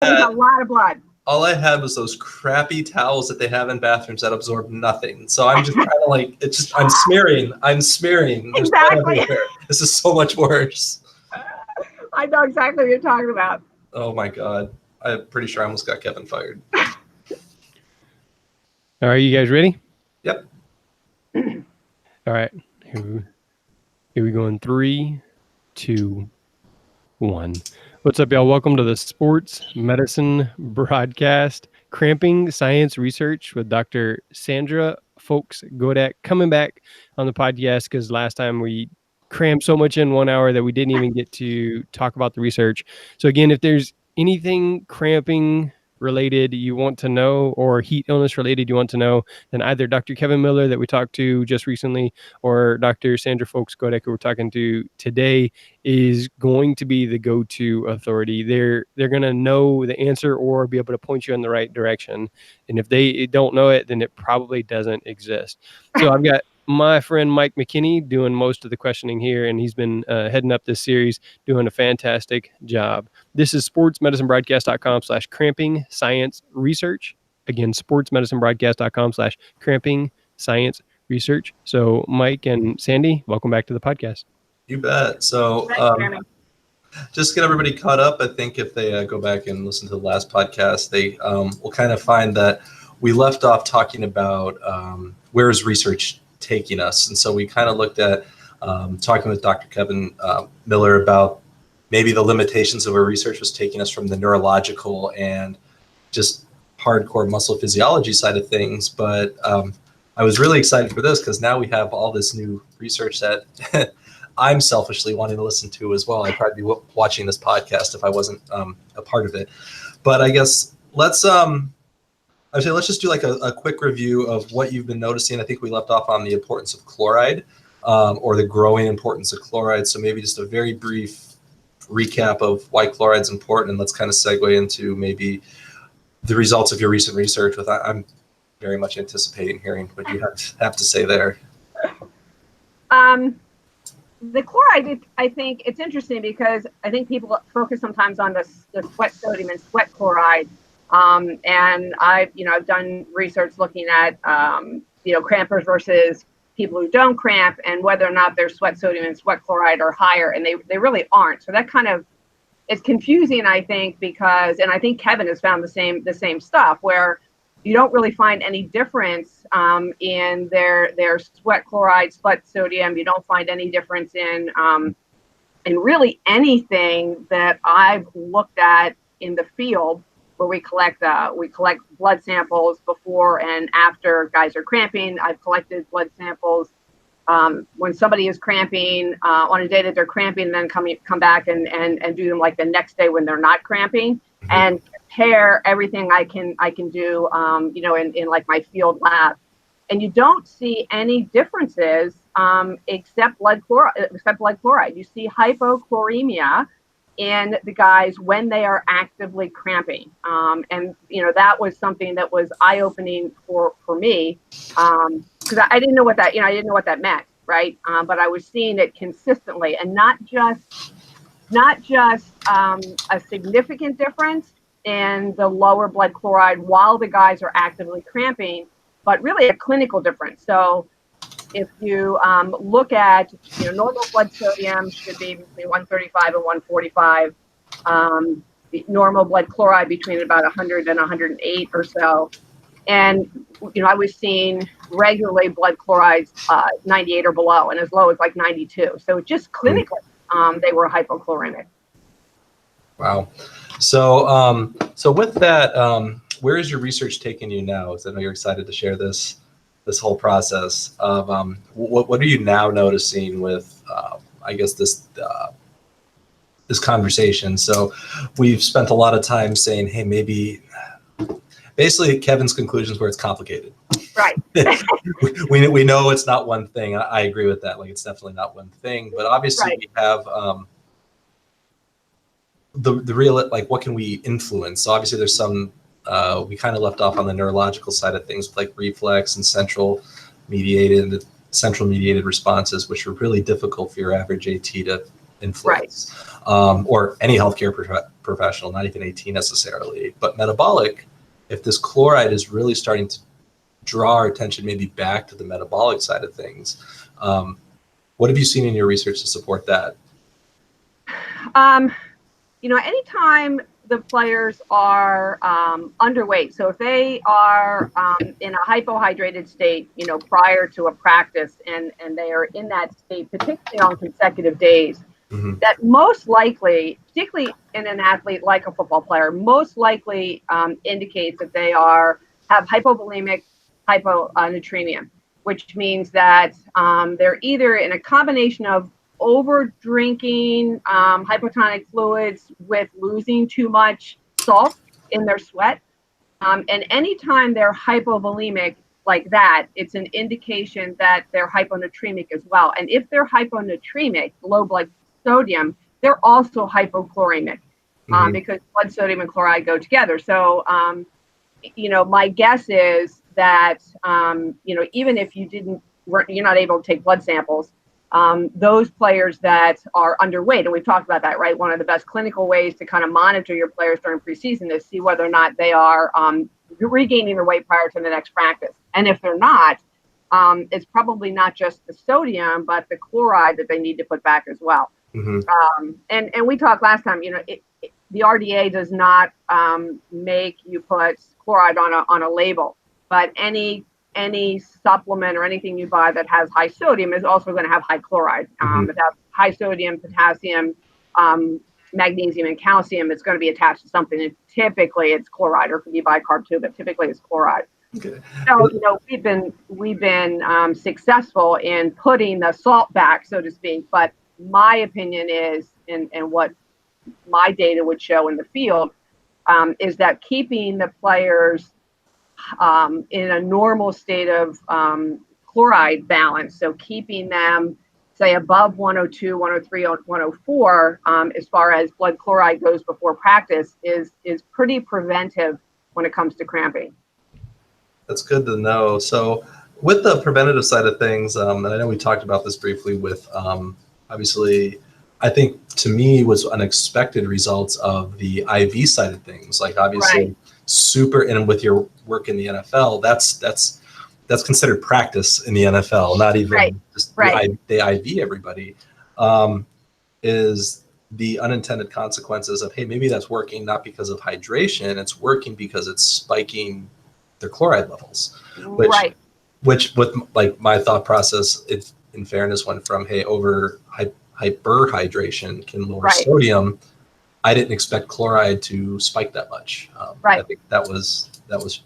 That is a lot of blood. All I had was those crappy towels that they have in bathrooms that absorb nothing. So I'm just kind of like, it's just, I'm smearing. There's blood everywhere. This is so much worse. I know exactly what you're talking about. Oh my God. I'm pretty sure I almost got Kevin fired. All right, you guys ready? Yep. All right. Here we go in 3, 2, 1. What's up, y'all? Welcome to the Sports Medicine Broadcast, Cramping Science Research with Dr. Sandra Fowkes-Godek, coming back on the podcast because last time we crammed so much in 1 hour that we didn't even get to talk about the research. So again, if there's anything cramping related you want to know or heat illness related you want to know, then either Dr. Kevin Miller that we talked to just recently or Dr. Sandra Fowkes-Godek who we're talking to today is going to be the go-to authority. They're going to know the answer or be able to point you in the right direction. And if they don't know it, then it probably doesn't exist. So I've got my friend Mike McKinney doing most of the questioning here, and he's been heading up this series, doing a fantastic job. This is sportsmedicinebroadcast.com/cramping science research. Again, sportsmedicinebroadcast.com/cramping science research. So Mike and Sandy, welcome back to the podcast. You bet. So just get everybody caught up. I think if they go back and listen to the last podcast, they will kind of find that we left off talking about where is research taking us. And so we kind of looked at talking with Dr. Kevin Miller about maybe the limitations of where research was taking us from the neurological and just hardcore muscle physiology side of things. But I was really excited for this because now we have all this new research that I'm selfishly wanting to listen to as well. I'd probably be watching this podcast if I wasn't a part of it. But I guess let's just do like a quick review of what you've been noticing. I think we left off on the importance of chloride or the growing importance of chloride. So maybe just a very brief recap of why chloride is important, and let's kind of segue into maybe the results of your recent research. I'm very much anticipating hearing what you have to say there. The chloride, I think it's interesting because I think people focus sometimes on the sweat sodium and sweat chloride. And I've done research looking at, crampers versus people who don't cramp and whether or not their sweat sodium and sweat chloride are higher, and they really aren't. So that kind of is confusing, I think, and I think Kevin has found the same stuff where you don't really find any difference in their sweat chloride, sweat sodium. You don't find any difference in really anything that I've looked at in the field, where we collect blood samples before and after guys are cramping. I've collected blood samples when somebody is cramping on a day that they're cramping, and then come back and do them like the next day when they're not cramping, and compare everything I can do in like my field lab. And you don't see any differences except blood chloride. You see hypochloremia in the guys when they are actively cramping. And that was something that was eye-opening for me, because I didn't know what that meant, right? But I was seeing it consistently, and not just a significant difference in the lower blood chloride while the guys are actively cramping, but really a clinical difference. So if you look at, normal blood sodium should be between 135 and 145. The normal blood chloride between about 100 and 108 or so. And, I was seeing regularly blood chlorides 98 or below, and as low as like 92. So just clinically, they were hypochloremic. Wow. So with that, where is your research taking you now? Because I know you're excited to share this whole process of what are you now noticing with this conversation. So we've spent a lot of time saying, hey, maybe basically Kevin's conclusions where it's complicated. Right. we know it's not one thing. I agree with that. Like, it's definitely not one thing, but obviously we have the real, like, what can we influence? So obviously there's some we kind of left off on the neurological side of things, like reflex and central mediated responses, which are really difficult for your average AT to influence, or any healthcare professional, not even AT necessarily, but metabolic. If this chloride is really starting to draw our attention maybe back to the metabolic side of things, what have you seen in your research to support that? Anytime the players are underweight, so if they are in a hypohydrated state, prior to a practice, and they are in that state, particularly on consecutive days, that most likely, particularly in an athlete like a football player, most likely indicates that they have hypovolemic hyponatremia, which means that they're either in a combination of over drinking hypotonic fluids with losing too much salt in their sweat. And anytime they're hypovolemic like that, it's an indication that they're hyponatremic as well. And if they're hyponatremic, low blood sodium, they're also hypochloremic because blood sodium and chloride go together. So, my guess is that, even if you're not able to take blood samples, those players that are underweight, and we've talked about that, right? One of the best clinical ways to kind of monitor your players during preseason is see whether or not they are regaining their weight prior to the next practice. And if they're not, it's probably not just the sodium, but the chloride that they need to put back as well. And we talked last time, the RDA does not make you put chloride on a label, but any supplement or anything you buy that has high sodium is also going to have high chloride. It has high sodium, potassium, magnesium, and calcium. It's going to be attached to something. And typically it's chloride, or it could be bicarb too, but typically it's chloride. Okay. So, we've been successful in putting the salt back, so to speak. But my opinion is, and what my data would show in the field, is that keeping the players in a normal state of chloride balance, so keeping them, say, above 102, 103, 104, as far as blood chloride goes before practice, is pretty preventive when it comes to cramping. That's good to know. So with the preventative side of things, and I know we talked about this briefly with, obviously, I think to me was unexpected results of the IV side of things. Like obviously super, and with your work in the NFL, that's considered practice in the NFL, not even just they IV everybody, is the unintended consequences of, hey, maybe that's working not because of hydration, it's working because it's spiking their chloride levels, which with like my thought process, it in fairness went from, hey, hyperhydration can lower sodium. I didn't expect chloride to spike that much. I think that was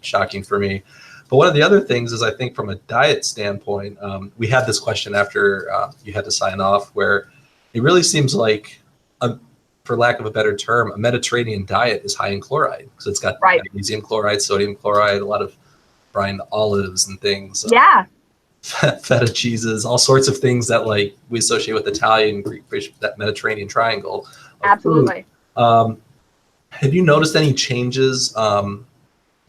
shocking for me. But one of the other things is, I think from a diet standpoint, we had this question after you had to sign off, where it really seems like, for lack of a better term, a Mediterranean diet is high in chloride, because it's got magnesium chloride, sodium chloride, a lot of brine olives and things. Feta cheeses, all sorts of things that like we associate with Italian, Greek fish, that Mediterranean triangle. Absolutely. Have you noticed any changes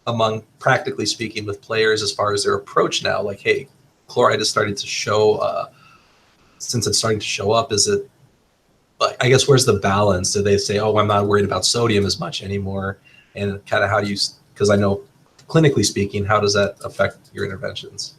among, practically speaking, with players as far as their approach now? Like, hey, chloride is starting to show, since it's starting to show up, is it, I guess, where's the balance? Do they say, oh, I'm not worried about sodium as much anymore? And kind of how do you, because I know clinically speaking, how does that affect your interventions?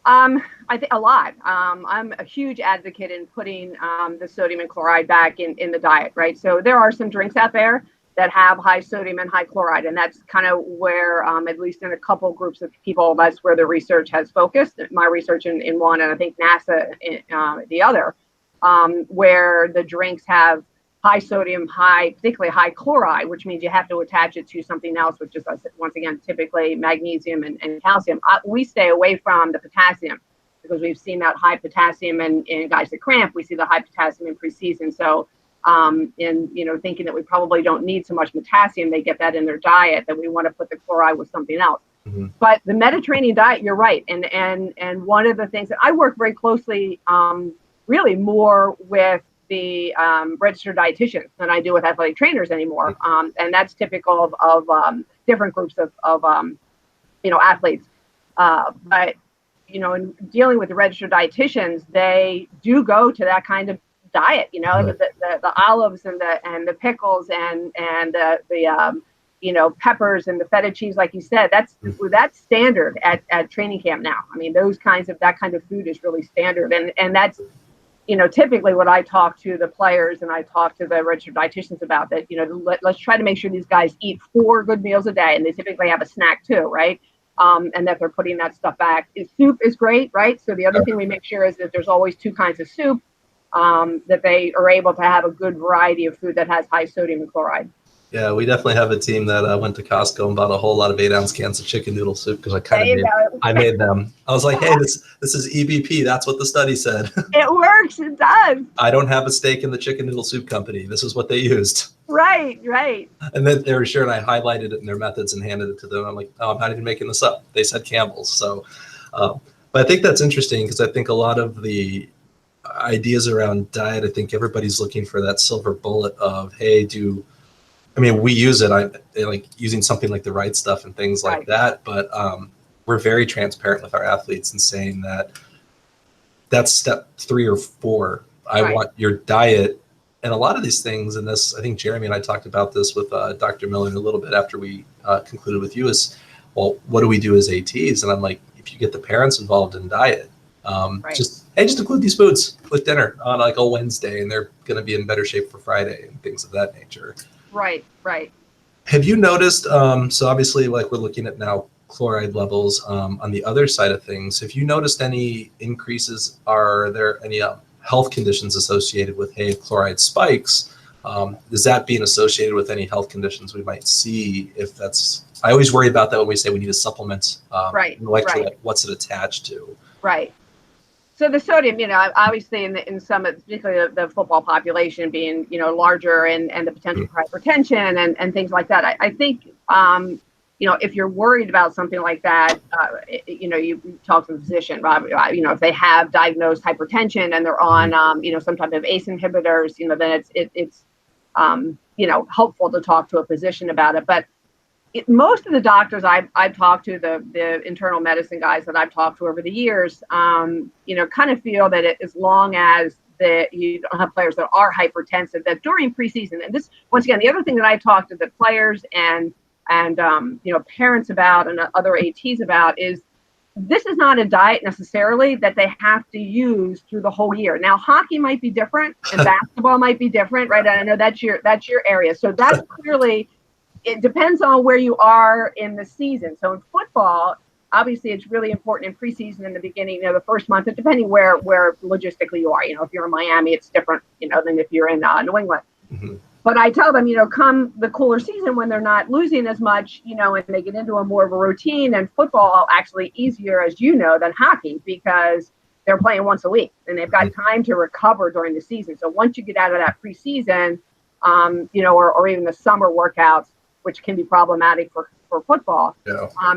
I think a lot. I'm a huge advocate in putting the sodium and chloride back in the diet, right? So there are some drinks out there that have high sodium and high chloride, and that's kind of where, at least in a couple groups of people, that's where the research has focused. My research in one, and I think NASA in the other, where the drinks have high sodium, particularly high chloride, which means you have to attach it to something else, which is, once again, typically magnesium and calcium. We stay away from the potassium, because we've seen that high potassium in guys that cramp. We see the high potassium in preseason. So in thinking that we probably don't need so much potassium, they get that in their diet, that we want to put the chloride with something else. But the Mediterranean diet, you're right. And one of the things that I work very closely, really more with the registered dietitians than I do with athletic trainers anymore. And that's typical of different groups of athletes. But, in dealing with the registered dietitians, they do go to that kind of diet. You know, the olives and the pickles and the peppers and the feta cheese, like you said, that's standard at training camp now. I mean, that kind of food is really standard, and that's typically what I talk to the players and I talk to the registered dietitians about, that let's try to make sure these guys eat 4 good meals a day, and they typically have a snack too, right? And that they're putting that stuff back. Soup is great, right? So the other thing we make sure is that there's always 2 kinds of soup, that they are able to have a good variety of food that has high sodium and chloride. Yeah, we definitely have a team that went to Costco and bought a whole lot of 8-ounce cans of chicken noodle soup because I made them. I was like, hey, this is EBP. That's what the study said. It works. It does. I don't have a stake in the chicken noodle soup company. This is what they used. Right. And then they were sure, and I highlighted it in their methods and handed it to them. I'm like, oh, I'm not even making this up. They said Campbell's. So, but I think that's interesting because I think a lot of the ideas around diet, I think everybody's looking for that silver bullet of, hey, we use it. I like using something like the right stuff and things like that. But we're very transparent with our athletes and saying that that's step 3 or 4. I want your diet. And a lot of these things, and this, I think Jeremy and I talked about this with Dr. Miller a little bit after we concluded with you, is, well, what do we do as ATs? And I'm like, if you get the parents involved in diet, just include these foods with dinner on like a Wednesday, and they're going to be in better shape for Friday and things of that nature. Right. Have you noticed, so obviously like we're looking at now chloride levels on the other side of things, have you noticed any increases? Are there any health conditions associated with, chloride spikes? Is that being associated with any health conditions we might see? I always worry about that when we say we need a supplement, electrolyte, what's it attached to? Right. So the sodium, obviously in some, particularly the football population being, larger and the potential for hypertension and things like that. I think, if you're worried about something like that, you talk to the physician, if they have diagnosed hypertension and they're on, some type of ACE inhibitors, then it's helpful to talk to a physician about it. But most of the doctors I've talked to, the internal medicine guys that I've talked to over the years, kind of feel that as long as you don't have players that are hypertensive, that during preseason, and this, once again, the other thing that I talk to the players and parents about and other ATs about is, this is not a diet necessarily that they have to use through the whole year. Now, hockey might be different and basketball might be different, right? And I know that's your area. So that's clearly, it depends on where you are in the season. So in football, obviously it's really important in preseason in the beginning, the first month, depending where logistically you are. If you're in Miami, it's different, than if you're in New England. Mm-hmm. But I tell them, come the cooler season when they're not losing as much, and they get into a more of a routine, and football actually easier, as than hockey, because they're playing once a week and they've got time to recover during the season. So once you get out of that preseason, or even the summer workouts, which can be problematic for football,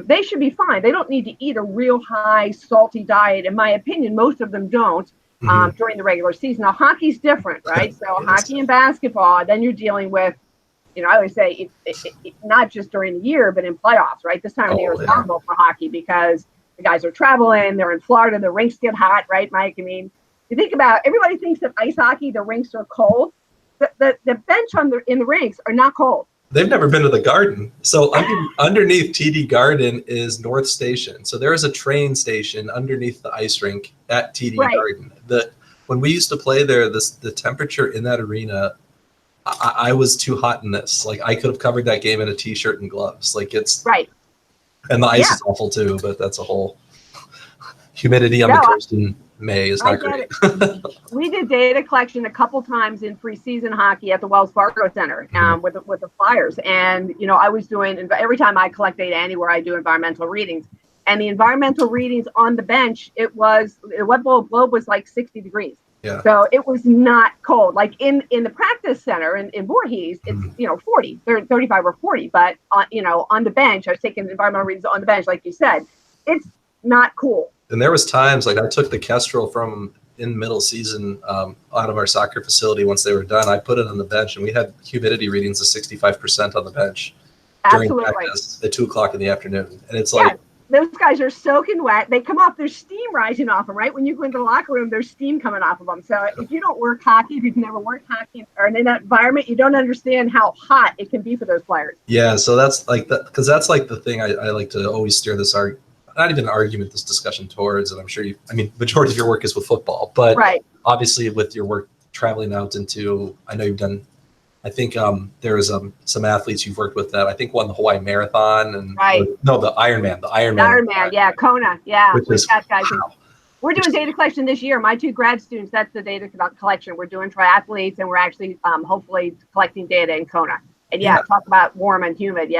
they should be fine. They don't need to eat a real high salty diet. In my opinion, most of them don't. During the regular season. Now, hockey's different, right? So hockey and basketball, then you're dealing with, I always say, it, not just during the year, but in playoffs, right? This time of the year is horrible for hockey because the guys are traveling, they're in Florida, the rinks get hot, right, Mike? I mean, you think about, everybody thinks that ice hockey, the rinks are cold. The bench in the rinks are not cold. They've never been to the Garden. So underneath TD Garden is North Station. So there is a train station underneath the ice rink at TD Garden. When we used to play there, the temperature in that arena, I was too hot in this. Like, I could have covered that game in a t-shirt and gloves. Like, it's and the ice is awful too, but that's a whole humidity on the coast in May is not great. We did data collection a couple times in preseason hockey at the Wells Fargo Center with the Flyers. And, I was doing, every time I collect data anywhere, I do environmental readings. And the environmental readings on the bench, the wet globe was like 60 degrees. Yeah. So it was not cold. Like in the practice center in Voorhees, it's, 40, 35 or 40. But, on the bench, I was taking environmental readings on the bench, like you said, it's not cool. And there was times, like, I took the Kestrel from in middle season out of our soccer facility once they were done. I put it on the bench, and we had humidity readings of 65% on the bench during practice at 2:00 in the afternoon. And it's like, those guys are soaking wet. They come off, there's steam rising off them, right? When you go into the locker room, there's steam coming off of them. So if you don't work hockey, if you've never worked hockey or in that environment, you don't understand how hot it can be for those players. Yeah, so that's like that, because that's like the thing I like to always steer this not even an argument, this discussion towards, and I'm sure majority of your work is with football, but right. Obviously with your work traveling out into, I know you've done, I think there was some athletes you've worked with that I think won the Hawaii Marathon and the Ironman, yeah, Kona, yeah. Which is, got guys we're doing data collection this year. My 2 grad students, that's the data collection. We're doing triathletes, and we're actually hopefully collecting data in Kona. And talk about warm and humid,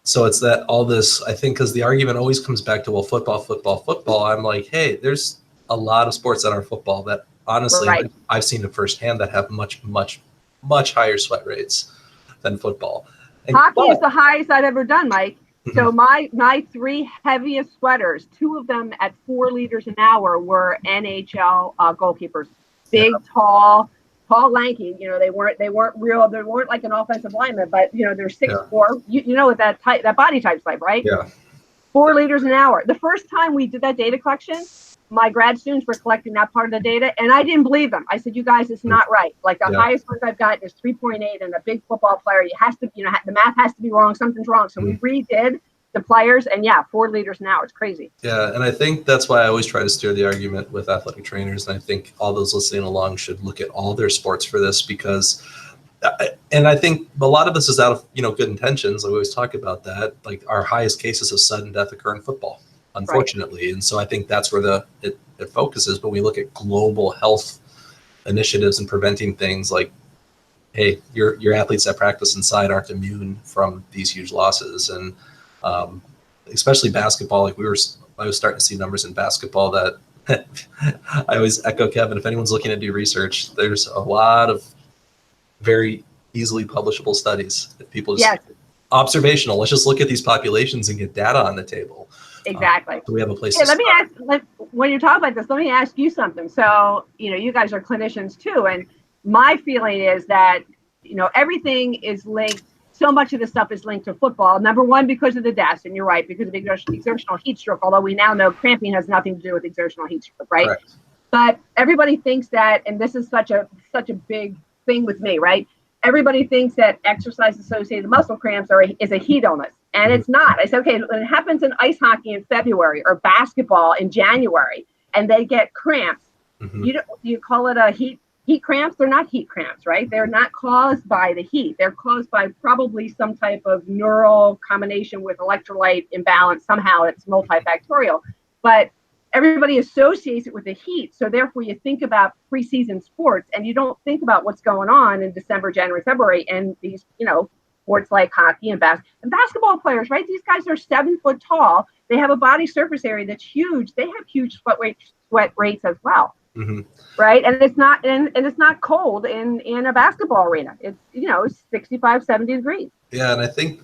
So it's that all this, I think, because the argument always comes back to, well, football. I'm like, hey, there's a lot of sports that are football that honestly I've seen it firsthand that have much higher sweat rates than football. Hockey is the highest I've ever done, Mike. So my 3 heaviest sweaters, 2 of them at 4 liters an hour, were NHL goalkeepers. Big, tall, lanky. They weren't real. They weren't like an offensive lineman, but they're 6'4". You know what that body type's like, right? Yeah. 4 liters an hour. The first time we did that data collection, my grad students were collecting that part of the data, and I didn't believe them. I said, "You guys, it's not right. Like the highest ones I've got is 3.8, and a big football player, the math has to be wrong. Something's wrong." So we redid the players, and 4 liters an hour. It's crazy. Yeah, and I think that's why I always try to steer the argument with athletic trainers, and I think all those listening along should look at all their sports for this, because, and I think a lot of this is out of good intentions. I always talk about that. Like our highest cases of sudden death occur in football, unfortunately, and so I think that's where it focuses. But we look at global health initiatives and preventing things like, hey, your athletes that practice inside aren't immune from these huge losses, and especially basketball. Like I was starting to see numbers in basketball that I always echo Kevin. If anyone's looking to do research, there's a lot of very easily publishable studies that people just observational. Let's just look at these populations and get data on the table. Exactly. So we have a place. Let me ask. When you talk about this, let me ask you something. So you guys are clinicians too, and my feeling is that everything is linked. So much of this stuff is linked to football. Number one, because of the deaths, and you're right, because of exertional heat stroke. Although we now know cramping has nothing to do with exertional heat stroke, right? Correct. But everybody thinks that, and this is such a big thing with me, right? Everybody thinks that exercise-associated muscle cramps is a heat illness, and it's not. I said, okay, when it happens in ice hockey in February or basketball in January, and they get cramps, you call it a heat cramps. They're not heat cramps, right? They're not caused by the heat. They're caused by probably some type of neural combination with electrolyte imbalance. Somehow it's multifactorial, but everybody associates it with the heat. So therefore you think about preseason sports, and you don't think about what's going on in December, January, February, and these, sports like hockey and basketball players, right? These guys are 7 foot tall. They have a body surface area that's huge. They have huge sweat rates as well. Right. And it's not cold in a basketball arena. It's 65, 70 degrees. Yeah. And I think,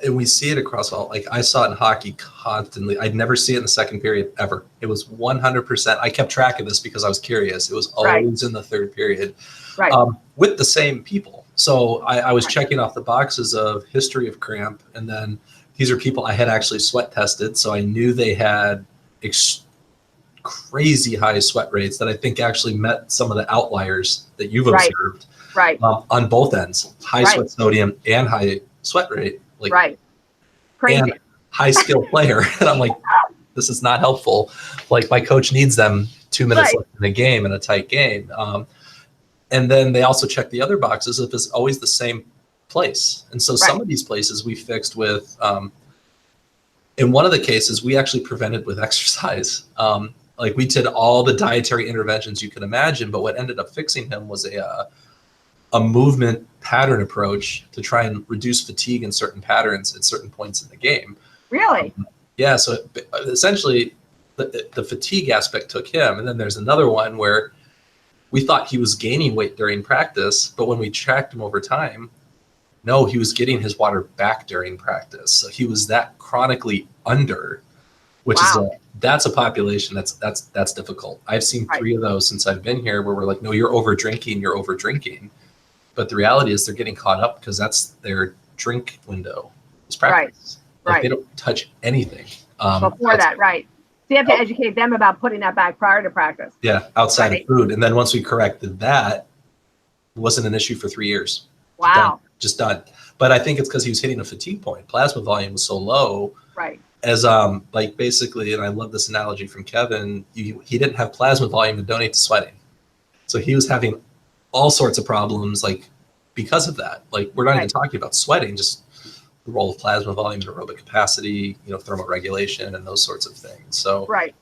and we see it across all, like I saw it in hockey constantly. I'd never see it in the second period ever. It was 100%. I kept track of this because I was curious. It was always in the third period, with the same people. So I was checking off the boxes of history of cramp. And then these are people I had actually sweat tested. So I knew they had crazy high sweat rates that I think actually met some of the outliers that you've observed on both ends, high sweat sodium and high sweat rate, crazy, and high skill player. And I'm like, this is not helpful. Like my coach needs them 2 minutes left in a game, in a tight game. And then they also check the other boxes if it's always the same place. And so some of these places we fixed with, in one of the cases, we actually prevented with exercise. Like we did all the dietary interventions you can imagine, but what ended up fixing him was a movement pattern approach to try and reduce fatigue in certain patterns at certain points in the game. Really? Yeah. So essentially the fatigue aspect took him. And then there's another one where we thought he was gaining weight during practice, but when we tracked him over time, no, he was getting his water back during practice. So he was that chronically under, which is that's a population that's difficult. I've seen 3 of those since I've been here where we're like, no, you're over drinking. But the reality is they're getting caught up because that's their drink window is practice. Like they don't touch anything. Before that, right. So you have to educate them about putting that back prior to practice. Yeah, outside of food. And then once we corrected that, it wasn't an issue for 3 years. Wow. Just done. But I think it's because he was hitting a fatigue point. Plasma volume was so low. Right. As like basically, and I love this analogy from Kevin, he didn't have plasma volume to donate to sweating. So he was having all sorts of problems like because of that. Like we're not even talking about sweating, just the role of plasma volume in aerobic capacity, thermal regulation and those sorts of things. So right.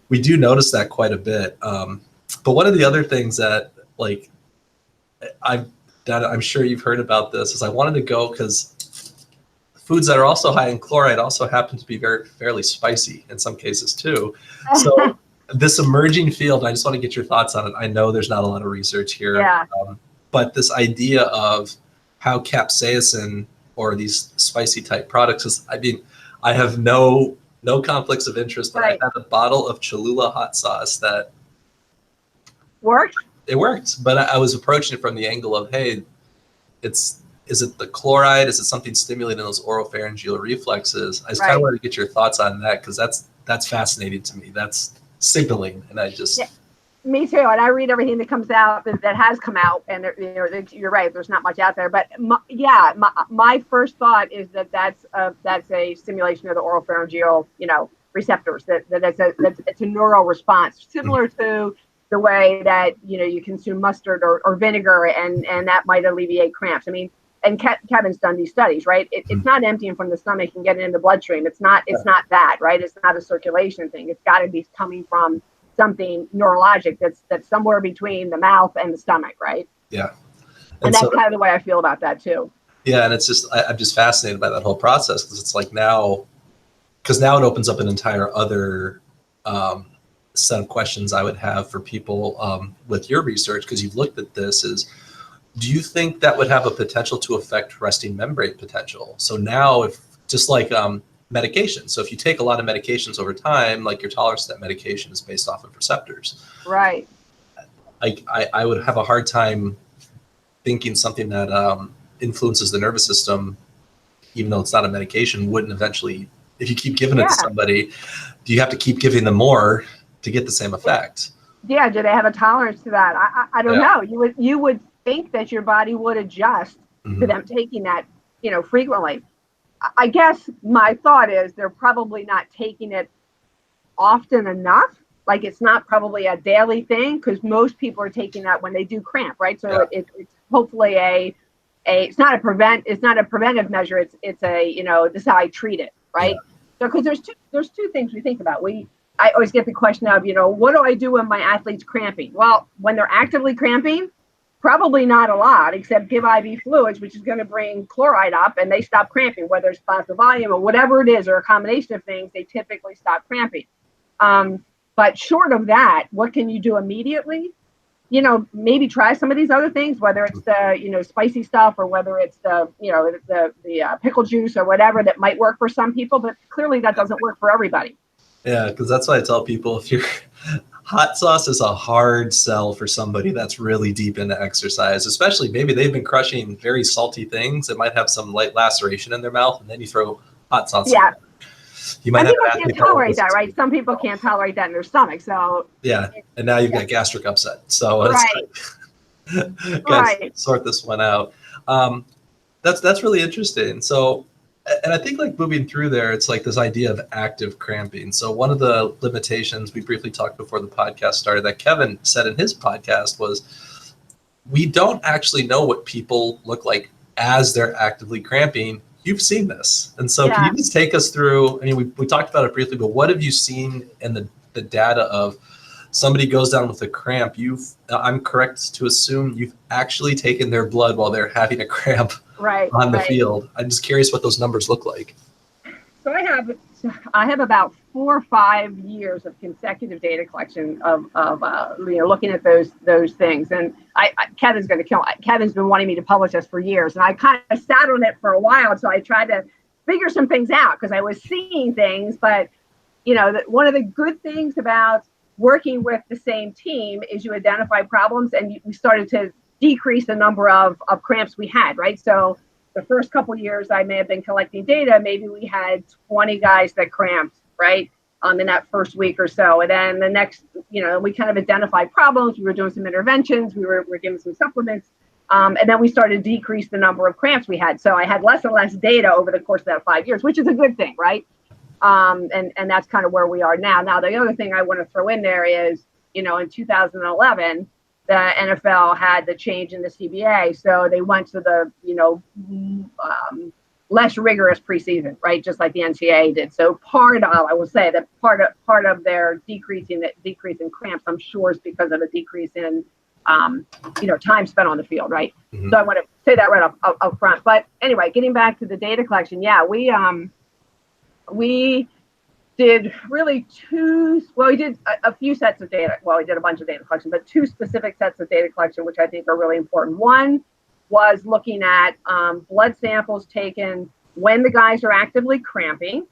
We do notice that quite a bit. But one of the other things that like I've done, I'm sure you've heard about this, is I wanted to go because foods that are also high in chloride also happen to be fairly spicy in some cases too. So this emerging field, I just want to get your thoughts on it. I know there's not a lot of research here, but this idea of how capsaicin or these spicy type products is, I mean, I have no conflicts of interest, but I had a bottle of Cholula hot sauce that worked. It worked, but I was approaching it from the angle of, hey, is it the chloride? Is it something stimulating those oropharyngeal reflexes? I just kind of wanted to get your thoughts on that because that's fascinating to me. That's signaling, and I just me too. And I read everything that comes out that has come out, and you're right. There's not much out there, but my first thought is that's a stimulation of the oropharyngeal receptors. It's a neural response similar to the way that you consume mustard or vinegar, and that might alleviate cramps. I mean. And Kevin's done these studies, right? It's not emptying from the stomach and getting in the bloodstream. It's not that, right? It's not a circulation thing. It's got to be coming from something neurologic that's somewhere between the mouth and the stomach, right? Yeah. And that's kind of the way I feel about that too. Yeah, and it's just I'm just fascinated by that whole process because it's like now it opens up an entire other set of questions I would have for people with your research, because you've looked at this is, do you think that would have a potential to affect resting membrane potential? So now if just like medication, so if you take a lot of medications over time, like your tolerance to that medication is based off of receptors. Right. I would have a hard time thinking something that influences the nervous system, even though it's not a medication, wouldn't eventually, if you keep giving it to somebody, do you have to keep giving them more to get the same effect? Yeah. Do they have a tolerance to that? I don't know. You would think that your body would adjust to them taking that, frequently. I guess my thought is they're probably not taking it often enough. Like it's not probably a daily thing because most people are taking that when they do cramp, right? So it's hopefully it's not a preventive measure. It's a, this is how I treat it, right? So because there's two things we think about. I always get the question of, what do I do when my athlete's cramping? Well, when they're actively cramping, probably not a lot, except give IV fluids, which is going to bring chloride up, and they stop cramping, whether it's plasma volume or whatever it is, or a combination of things, they typically stop cramping. But short of that, what can you do immediately? Maybe try some of these other things, whether it's the, spicy stuff or whether it's the pickle juice or whatever that might work for some people, but clearly that doesn't work for everybody. Yeah, because that's why I tell people hot sauce is a hard sell for somebody that's really deep into exercise, especially maybe they've been crushing very salty things that might have some light laceration in their mouth, and then you throw hot sauce. Yeah. You might people can't tolerate that, right? Some people can't tolerate that in their stomach. So and now you've got gastric upset. So it's guys, sort this one out. That's really interesting. So, and I think like moving through there, it's like this idea of active cramping. So one of the limitations we briefly talked before the podcast started that Kevin said in his podcast was we don't actually know what people look like as they're actively cramping. You've seen this. And so can you just take us through, I mean, we talked about it briefly, but what have you seen in the data of somebody goes down with a cramp? I'm correct to assume you've actually taken their blood while they're having a cramp on the field. I'm just curious what those numbers look like. So I have about 4 or 5 years of consecutive data collection of looking at those things. And Kevin's going to kill it. Kevin's been wanting me to publish this for years, and I kind of sat on it for a while. So I tried to figure some things out because I was seeing things. But one of the good things about working with the same team is you identify problems, and we started to decrease the number of cramps we had, right? So the first couple years I may have been collecting data, maybe we had 20 guys that cramped, right? In that first week or so. And then the next, we kind of identified problems. We were doing some interventions. We were giving some supplements. And then we started to decrease the number of cramps we had. So I had less and less data over the course of that 5 years, which is a good thing, right? And that's kind of where we are now. Now, the other thing I want to throw in there is, in 2011, the NFL had the change in the CBA. So they went to the, less rigorous preseason, right? Just like the NCAA did. So I will say that part of their decrease in cramps, I'm sure, is because of a decrease in, time spent on the field, right? Mm-hmm. So I want to say that right up front. But anyway, getting back to the data collection, we did really we did a few sets of data. Well, we did a bunch of data collection, but two specific sets of data collection, which I think are really important. One was looking at blood samples taken when the guys are actively cramping,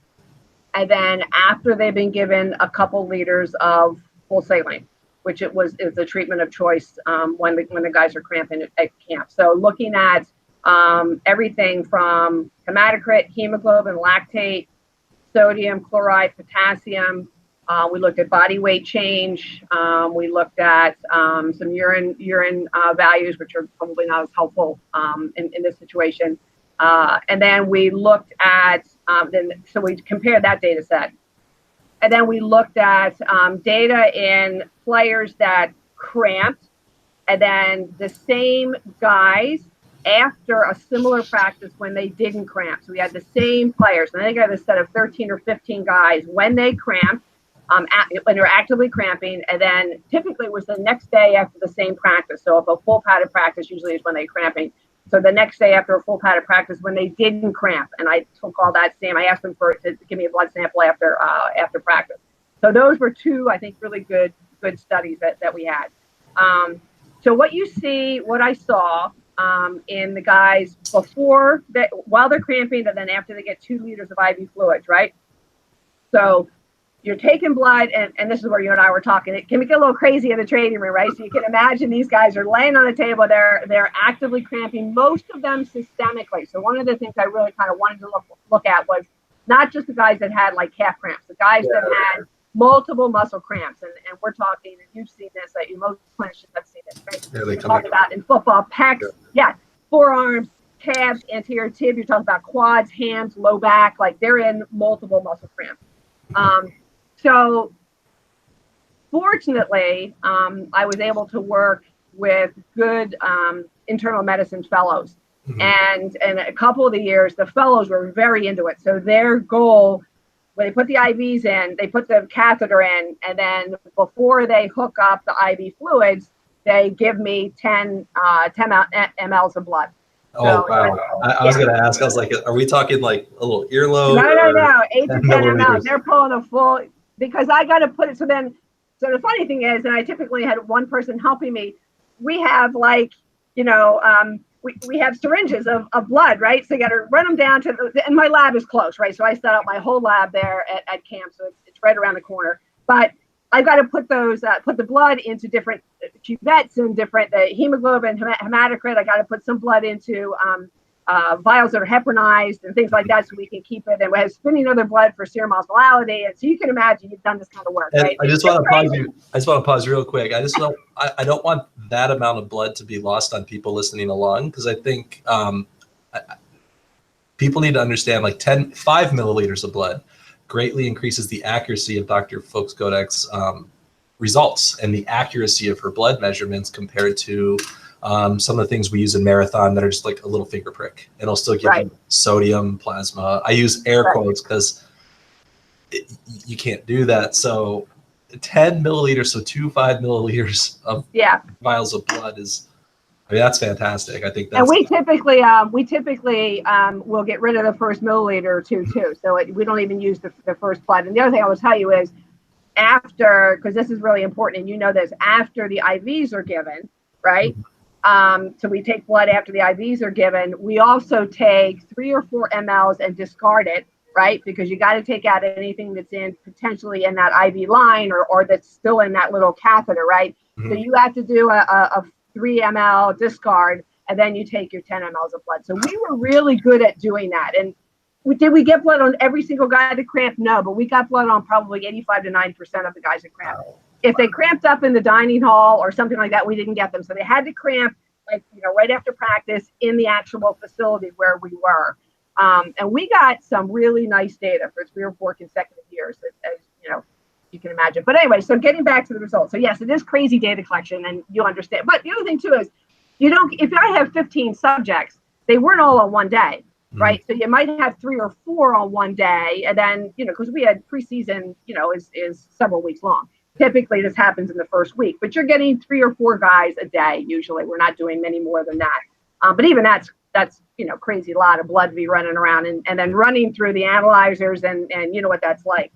and then after they've been given a couple liters of full saline, which is the treatment of choice when the guys are cramping at camp. So looking at everything from hematocrit, hemoglobin, lactate, sodium, chloride, potassium. We looked at body weight change. We looked at some urine values, which are probably not as helpful in this situation. And then we looked at, so we compared that data set. And then we looked at data in players that cramped, and then the same guys after a similar practice when they didn't cramp. So we had the same players, and I think I had a set of 13 or 15 guys when they cramped, when they're actively cramping, and then typically it was the next day after the same practice. So if a full padded practice usually is when they're cramping. So the next day after a full padded practice when they didn't cramp, and I took all that same. I asked them to give me a blood sample after practice. So those were two, I think, really good studies that we had. So what I saw in the guys while they're cramping, and then after they get 2 liters of IV fluids, right? So you're taking blood, and this is where you and I were talking. It can get a little crazy in the training room, right? So you can imagine these guys are laying on the table. They're actively cramping, most of them systemically. So one of the things I really kind of wanted to look at was not just the guys that had like calf cramps, the guys that had multiple muscle cramps, and we're talking, and you've seen this, that most clinicians have seen this, right? We're talking about in football, pecs, forearms, calves, anterior tib. You're talking about quads, hams, low back, like they're in multiple muscle cramps. So fortunately, I was able to work with good internal medicine fellows. Mm-hmm. And a couple of the years, the fellows were very into it. So their goal, when they put the IVs in, they put the catheter in, and then before they hook up the IV fluids, they give me 10 mLs of blood. Oh, so, wow. I was going to ask, I was like, are we talking like a little earlobe? No. 8 to 10 mLs. They're pulling a full, because I got to put it. So the funny thing is, and I typically had one person helping me, we have like, we have syringes of blood, right? So you got to run them down and my lab is close, right? So I set up my whole lab there at camp. So it's right around the corner. But I've got to put the blood into different cuvettes and different, the hemoglobin, hematocrit. I got to put some blood into vials that are heparinized and things like that, so we can keep it. And we have spinning other blood for serum osmolality. And so you can imagine you've done this kind of work, right? I just want to pause real quick. I don't want that amount of blood to be lost on people listening along, because I think people need to understand, like 5 milliliters of blood greatly increases the accuracy of Dr. Fowkes-Godek's results and the accuracy of her blood measurements compared to some of the things we use in marathon that are just like a little finger prick. It'll still give you sodium, plasma. I use air quotes because you can't do that. So 10 milliliters, so 5 milliliters of vials of blood is, that's fantastic. I think that's. And we typically will get rid of the first milliliter or two too. So we don't even use the first blood. And the other thing I will tell you is, after, because this is really important, and you know this, after the IVs are given, right? So we take blood after the IVs are given. We also take 3 or 4 mLs and discard it, right? Because you got to take out anything that's potentially in that IV line or that's still in that little catheter, right? Mm-hmm. So you have to do a 3 ml discard, and then you take your 10 mLs of blood. So we were really good at doing that. And did we get blood on every single guy that cramped? No, but we got blood on probably 85 to 90% of the guys that cramped. If they cramped up in the dining hall or something like that, we didn't get them. So they had to cramp, like, right after practice in the actual facility where we were. And we got some really nice data for 3 or 4 consecutive years, as you can imagine. But anyway, so getting back to the results. So yes, it is crazy data collection, and you'll understand. But the other thing too is, if I have 15 subjects, they weren't all on one day. Right. So you might have 3 or 4 on one day. And then, because we had preseason, is several weeks long. Typically, this happens in the first week, but you're getting 3 or 4 guys a day. Usually we're not doing many more than that. But even that's crazy, a lot of blood to be running around and then running through the analyzers and you know what that's like.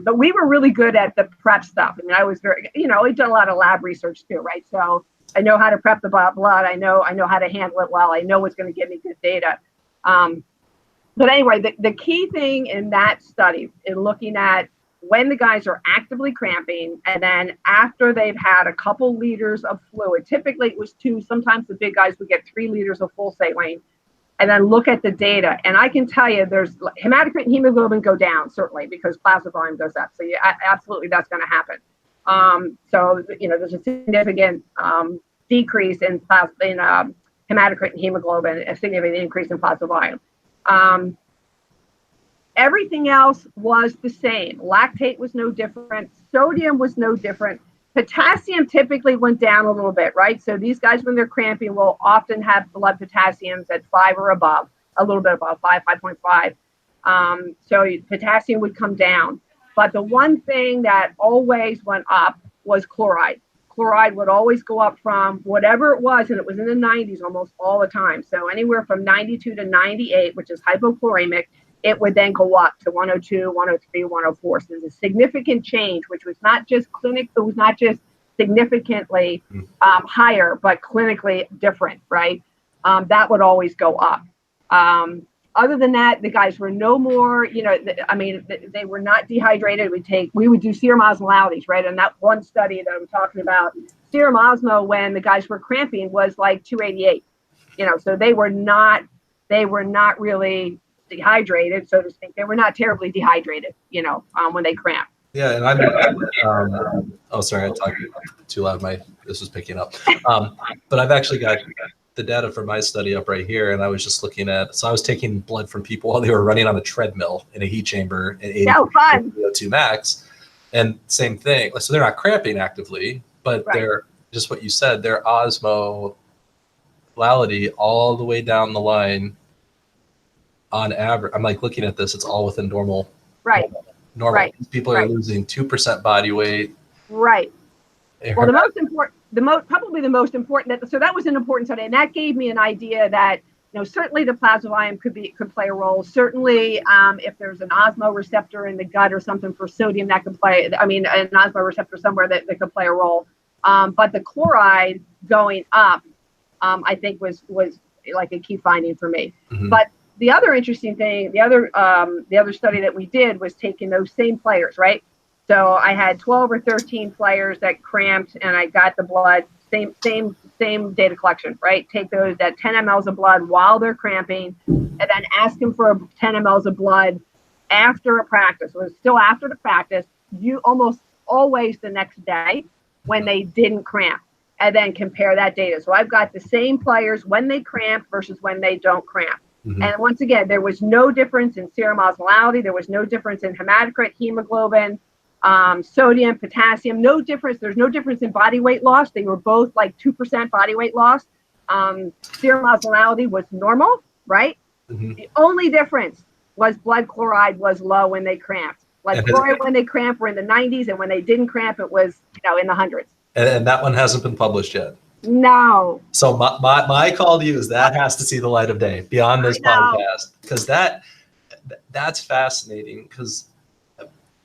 But we were really good at the prep stuff. I mean, I was very, we've done a lot of lab research too. Right. So I know how to prep the blood. I know how to handle it well. I know what's going to give me good data. But anyway, the key thing in that study in looking at when the guys are actively cramping and then after they've had a couple liters of fluid, typically it was 2, sometimes the big guys would get 3 liters of full saline, and then look at the data. And I can tell you there's hematocrit and hemoglobin go down, certainly, because plasma volume goes up. So absolutely that's going to happen. So, there's a significant decrease in hematocrit and hemoglobin, a significant increase in plasma volume. Everything else was the same. Lactate was no different. Sodium was no different. Potassium typically went down a little bit, right? So these guys, when they're cramping, will often have blood potassiums at 5 or above, a little bit above 5, 5.5. So potassium would come down. But the one thing that always went up was chloride. Chloride would always go up from whatever it was, and it was in the 90s almost all the time. So anywhere from 92 to 98, which is hypochloremic, it would then go up to 102, 103, 104. So there's a significant change, which was not just it was not just significantly higher, but clinically different, right? That would always go up. Other than that, the guys were no more, they were not dehydrated. We would do serum osmolarities, right? And that one study that I'm talking about, serum osmo when the guys were cramping was like 288, so they were not really dehydrated, so to speak. They were not terribly dehydrated, when they cramped. Yeah, and I'm. Oh, sorry, I talked too loud. This was picking up. But I've actually got the data for my study up right here, and I was just looking at. So I was taking blood from people while they were running on a treadmill in a heat chamber at 80 VO2 max, and same thing. So they're not cramping actively, but they're just what you said. Their osmolality all the way down the line. On average, I'm like looking at this. It's all within normal. Right. Normal. Right. People are losing 2% body weight. Right. Well, probably the most important. So that was an important study, and that gave me an idea that certainly the plasma volume could play a role. Certainly, if there's an osmo receptor in the gut or something for sodium, that could play. An osmo receptor somewhere that could play a role. But the chloride going up, I think was like a key finding for me. Mm-hmm. But the other interesting thing, the other study that we did was taking those same players, right? So I had 12 or 13 players that cramped, and I got the blood, same data collection, right? Take that 10 mLs of blood while they're cramping, and then ask them for 10 mLs of blood after a practice. So it was still after the practice, you almost always the next day when they didn't cramp, and then compare that data. So I've got the same players when they cramp versus when they don't cramp. Mm-hmm. And once again, there was no difference in serum osmolality. There was no difference in hematocrit, hemoglobin, sodium, potassium, no difference. There's no difference in body weight loss. They were both like 2% body weight loss. Serum osmolality was normal, right? Mm-hmm. The only difference was blood chloride was low when they cramped. Blood chloride when they cramped were in the 90s, and when they didn't cramp, it was in the hundreds. And that one hasn't been published yet. No. So my call to you is that has to see the light of day beyond this podcast, because that's fascinating, because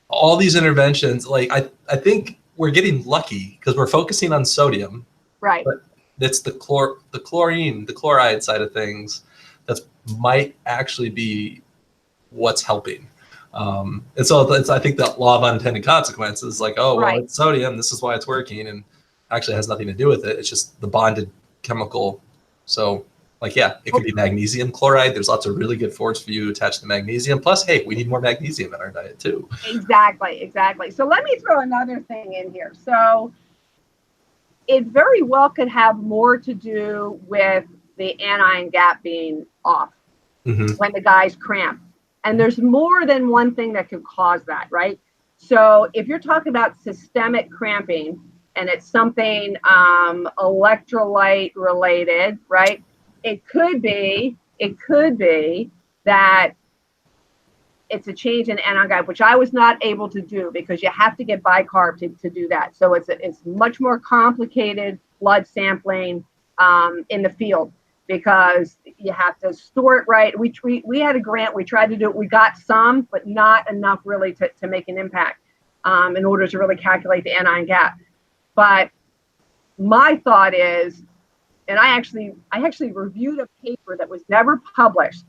all these interventions, like I think we're getting lucky because we're focusing on sodium, right? But it's the chloride side of things that might actually be what's helping. And so I think that law of unintended consequences, like, it's sodium, this is why it's working, and actually has nothing to do with it. It's just the bonded chemical So like, yeah, it could be magnesium chloride. There's lots of really good forms for you attached to magnesium. Plus, hey, we need more magnesium in our diet too. Exactly. So let me throw another thing in here. So it very well could have more to do with the anion gap being off when the guys cramp. And there's more than one thing that could cause that, right? So if you're talking about systemic cramping and it's something electrolyte related, right? It could be that it's a change in anion gap, which I was not able to do because you have to get bicarb to do that. So it's much more complicated blood sampling in the field because you have to store it right. We had a grant, we tried to do it, we got some, but not enough really to make an impact in order to really calculate the anion gap. But my thought is, and I actually reviewed a paper that was never published,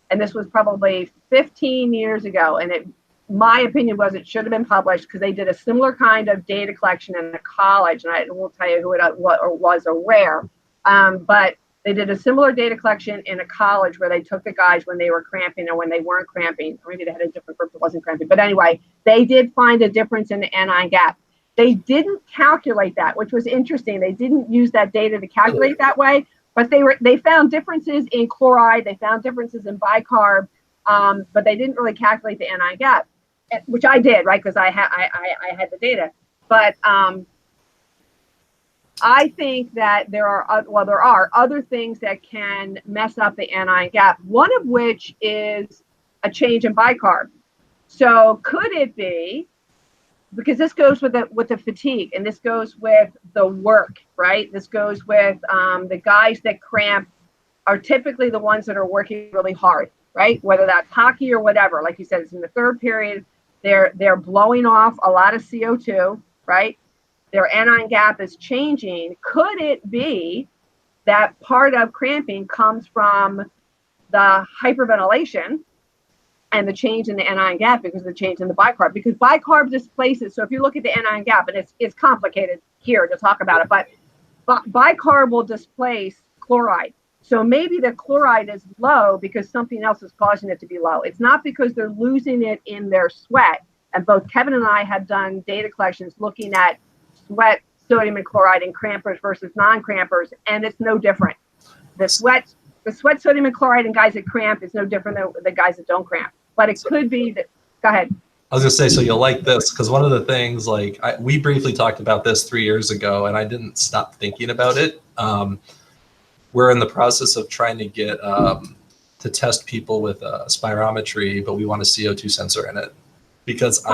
and this was probably 15 years ago, and my opinion was it should have been published because they did a similar kind of data collection in a college, and I won't tell you who it was or where, but they did a similar data collection in a college where they took the guys when they were cramping or when they weren't cramping, or maybe they had a different group that wasn't cramping. But anyway, they did find a difference in the anion gap. They didn't calculate that, which was interesting. They didn't use that data to calculate that way, but they found differences in chloride, they found differences in bicarb, but they didn't really calculate the anion gap, which I did, right? Because I had the data. But I think that there are other things that can mess up the anion gap. One of which is a change in bicarb. So could it be, because this goes with the fatigue, and this goes with the work, right? This goes with the guys that cramp are typically the ones that are working really hard, right? Whether that's hockey or whatever. Like you said, it's in the third period. They're blowing off a lot of CO2, right? Their anion gap is changing. Could it be that part of cramping comes from the hyperventilation and the change in the anion gap because of the change in the bicarb? Because bicarb displaces, so if you look at the anion gap, and it's complicated here to talk about it, but bicarb will displace chloride. So maybe the chloride is low because something else is causing it to be low. It's not because they're losing it in their sweat. And both Kevin and I have done data collections looking at sweat, sodium and chloride in crampers versus non-crampers, and it's no different. The sweat, sodium and chloride in guys that cramp is no different than the guys that don't cramp. But it could be that, go ahead. I was gonna say, so you'll like this, because one of the things, like we briefly talked about this 3 years ago, and I didn't stop thinking about it. We're in the process of trying to get to test people with spirometry, but we want a CO2 sensor in it because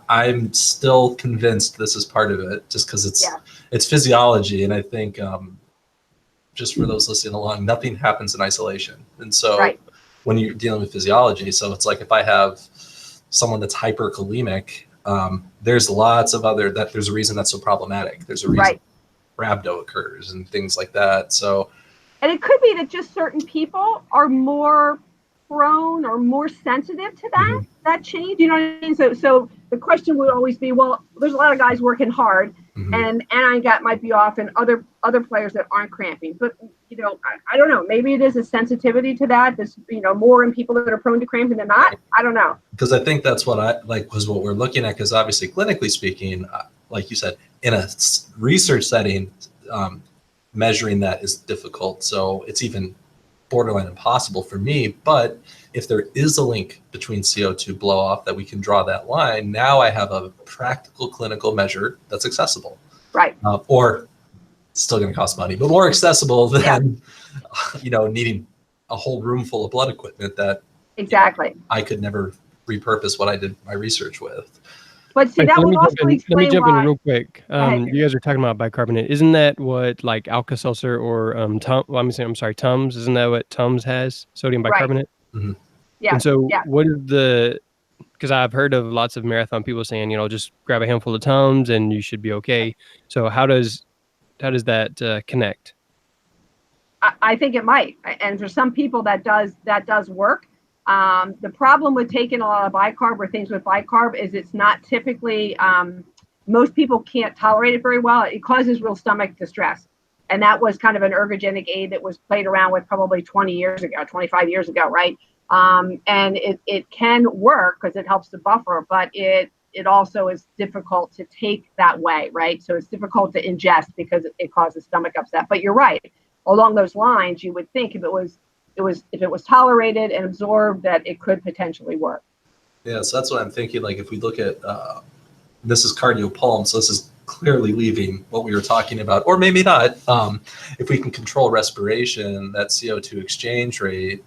I'm still convinced this is part of it, just because it's physiology, and I think just for those listening along, nothing happens in isolation, and so when you're dealing with physiology, so it's like if I have someone that's hyperkalemic, there's lots of there's a reason that's so problematic. There's a reason rhabdo occurs and things like that. So, and it could be that just certain people are more prone or more sensitive to that that change. You know what I mean? So the question would always be, well, there's a lot of guys working hard, and anion gap might be off, and other players that aren't cramping. But I don't know. Maybe it is a sensitivity to that. This more in people that are prone to cramping than not. I don't know. Because I think that's what was what we're looking at. Because obviously, clinically speaking, like you said, in a research setting, measuring that is difficult. So it's even borderline impossible for me. But if there is a link between CO2 blow off that we can draw that line, now I have a practical clinical measure that's accessible. Right. Or still going to cost money, but more accessible than needing a whole room full of blood equipment that I could never repurpose what I did my research with. But see, that would also explain Let me jump in real quick. You guys are talking about bicarbonate. Isn't that what like Alka-Seltzer or Tums? Isn't that what Tums has? Sodium bicarbonate. Mm-hmm. Yeah. And so, what is because I've heard of lots of marathon people saying, just grab a handful of Tums and you should be okay. So how does that connect? I think it might, and for some people that does work. The problem with taking a lot of bicarb or things with bicarb is it's not typically, most people can't tolerate it very well. It causes real stomach distress. And that was kind of an ergogenic aid that was played around with probably 20 years ago, 25 years ago, right? And it can work because it helps to buffer, but it also is difficult to take that way, right? So it's difficult to ingest because it causes stomach upset. But you're right. Along those lines, you would think if it was tolerated and absorbed, that it could potentially work. Yeah, so that's what I'm thinking. Like if we look at this is cardiopulm, so this is clearly leaving what we were talking about, or maybe not. If we can control respiration, that CO2 exchange rate,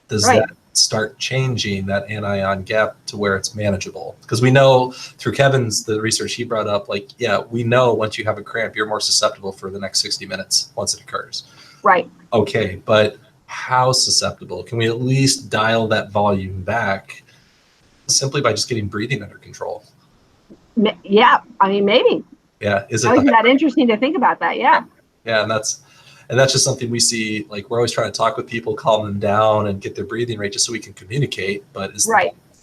does that start changing that anion gap to where it's manageable? Because we know through the research he brought up, like, yeah, we know once you have a cramp, you're more susceptible for the next 60 minutes once it occurs. Right. Okay, but how susceptible? Can we at least dial that volume back simply by just getting breathing under control? Yeah, I mean, maybe. Yeah, isn't that interesting to think about that? Yeah. Yeah, and that's just something we see. Like we're always trying to talk with people, calm them down, and get their breathing rate just so we can communicate. But it's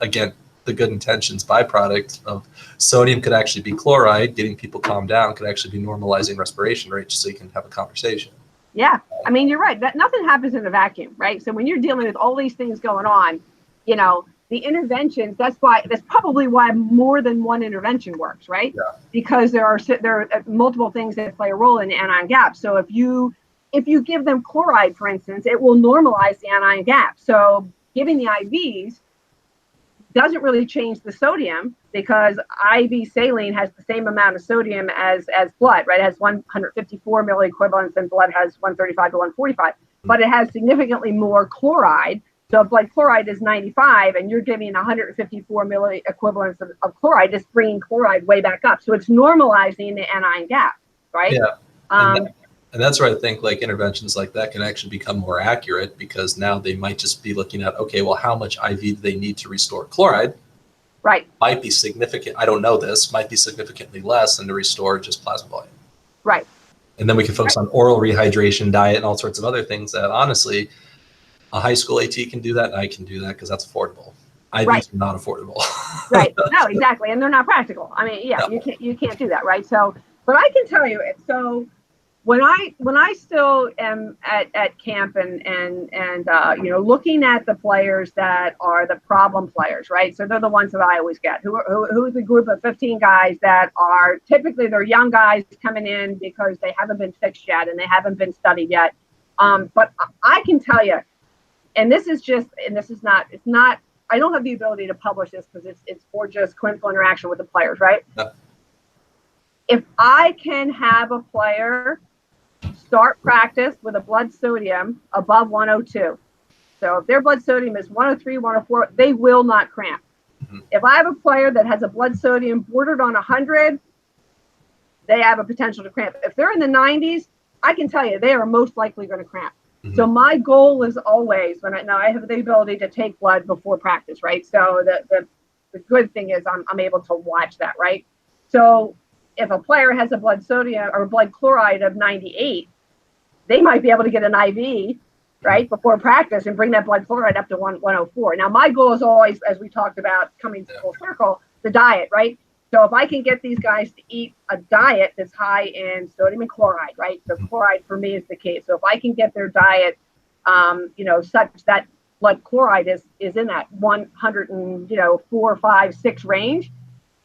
again, the good intentions byproduct of sodium could actually be chloride. Getting people calmed down could actually be normalizing respiration rate, just so you can have a conversation. Yeah, I mean, you're right. That nothing happens in a vacuum, right? So when you're dealing with all these things going on, the interventions, that's probably why more than one intervention works, right? Yeah. Because there are multiple things that play a role in the anion gap. So if you give them chloride, for instance, it will normalize the anion gap. So giving the IVs doesn't really change the sodium, because IV saline has the same amount of sodium as blood, right? It has 154 milliequivalents and blood has 135 to 145, but it has significantly more chloride. So if blood chloride is 95 and you're giving 154 milliequivalents of chloride, just bringing chloride way back up. So it's normalizing the anion gap, right? Yeah. And that's where I think like interventions like that can actually become more accurate, because now they might just be looking at, okay, well, how much IV do they need to restore chloride? Right. Might be significant. I don't know this. Might be significantly less than to restore just plasma volume. Right. And then we can focus on oral rehydration, diet, and all sorts of other things that honestly, a high school AT can do that, and I can do that because that's affordable. IVs are not affordable. Right. No, exactly. And they're not practical. I mean, yeah, you can't do that, right? So, but I can tell you, so when I still am at camp and looking at the players that are the problem players, right? So they're the ones that I always get, who is a group of 15 guys that are typically, they're young guys coming in because they haven't been fixed yet and they haven't been studied yet. But I can tell you, and this is not, I don't have the ability to publish this because it's for just clinical interaction with the players, right? No. If I can have a player start practice with a blood sodium above 102, so if their blood sodium is 103, 104, they will not cramp. Mm-hmm. If I have a player that has a blood sodium bordered on 100, they have a potential to cramp. If they're in the 90s, I can tell you they are most likely going to cramp. Mm-hmm. So my goal is always, now I have the ability to take blood before practice, right? So the good thing is I'm able to watch that, right? So if a player has a blood sodium or blood chloride of 98, they might be able to get an IV, right, before practice and bring that blood chloride up to 104. Now, my goal is always, as we talked about coming to full circle, the diet, right? So if I can get these guys to eat a diet that's high in sodium and chloride, right? So chloride for me is the key. So if I can get their diet, such that blood chloride is in that 104, 5, 6 range,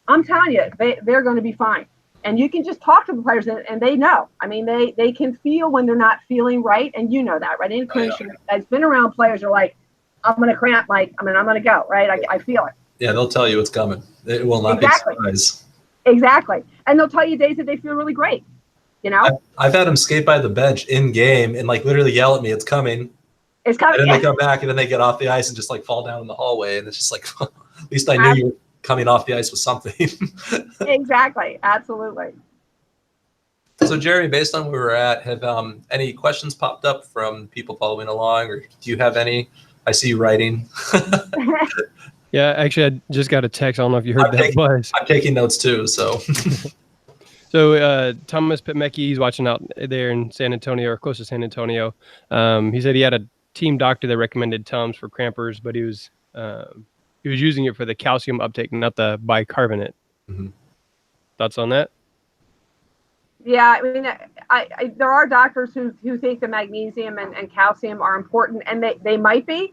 I'm telling you, they're going to be fine. And you can just talk to the players and they know. I mean, they can feel when they're not feeling right. And you know that, right? Any clinician that's been around players are like, I'm going to cramp, Mike. I'm going to go, right? I feel it. Yeah, they'll tell you it's coming. It will not be a surprise. Exactly. And they'll tell you days that they feel really great, I've had them skate by the bench in game and like literally yell at me, it's coming. It's coming. And then they come back and then they get off the ice and just like fall down in the hallway. And it's just like, at least I knew you were coming off the ice with something. Exactly. Absolutely. So Jeremy, based on where we're at, have any questions popped up from people following along, or do you have any? I see you writing. Yeah, actually, I just got a text. I don't know if you heard that buzz. I'm taking notes too, so. So Thomas Pitmecki, he's watching out there in San Antonio or close to San Antonio. He said he had a team doctor that recommended Tums for crampers, but he was using it for the calcium uptake, not the bicarbonate. Mm-hmm. Thoughts on that? Yeah, I mean, there are doctors who think the magnesium and calcium are important, and they might be.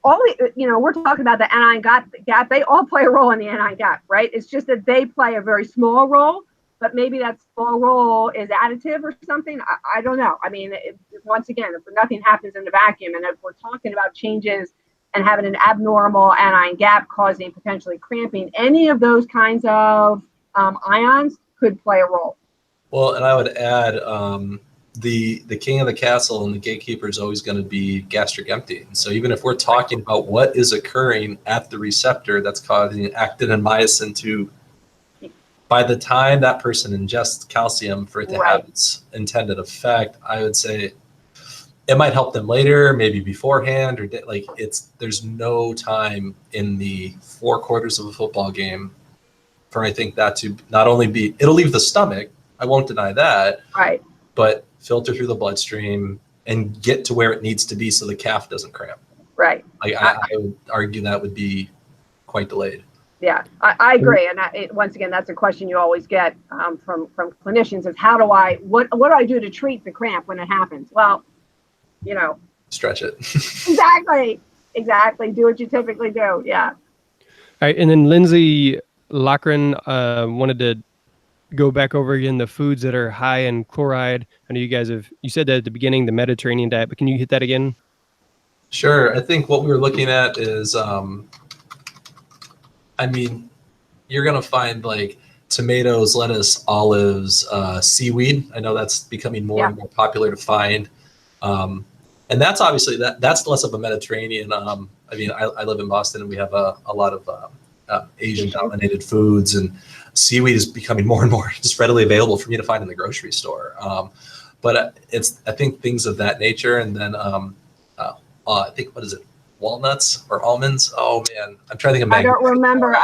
We're talking about the anion gap. They all play a role in the anion gap, right? It's just that they play a very small role, but maybe that small role is additive or something. I don't know. I mean, once again, if nothing happens in the vacuum, and if we're talking about changes and having an abnormal anion gap causing potentially cramping, any of those kinds of ions could play a role. Well, and I would add the king of the castle and the gatekeeper is always going to be gastric emptying. So even if we're talking about what is occurring at the receptor that's causing actin and myosin to, by the time that person ingests calcium for it to have its intended effect, I would say it might help them later, maybe beforehand, or there's no time in the 4 quarters of a football game for, I think, that to not only be, it'll leave the stomach, I won't deny that, right, but filter through the bloodstream and get to where it needs to be so the calf doesn't cramp. Right. I would argue that would be quite delayed. Yeah, I agree. And once again, that's a question you always get from clinicians is what do I do to treat the cramp when it happens? Well, stretch it. Exactly. Do what you typically do. Yeah. All right. And then Lindsay Lochran wanted to go back over again the foods that are high in chloride. I know you said that at the beginning, the Mediterranean diet, but can you hit that again? Sure. I think what we were looking at is, you're going to find like tomatoes, lettuce, olives, seaweed. I know that's becoming more and more popular to find. And that's obviously that's less of a Mediterranean. I live in Boston and we have a lot of Asian dominated foods, and seaweed is becoming more and more just readily available for me to find in the grocery store. But I think things of that nature. And then I think, what is it? Walnuts or almonds? Oh man, I'm trying to think of. I don't remember.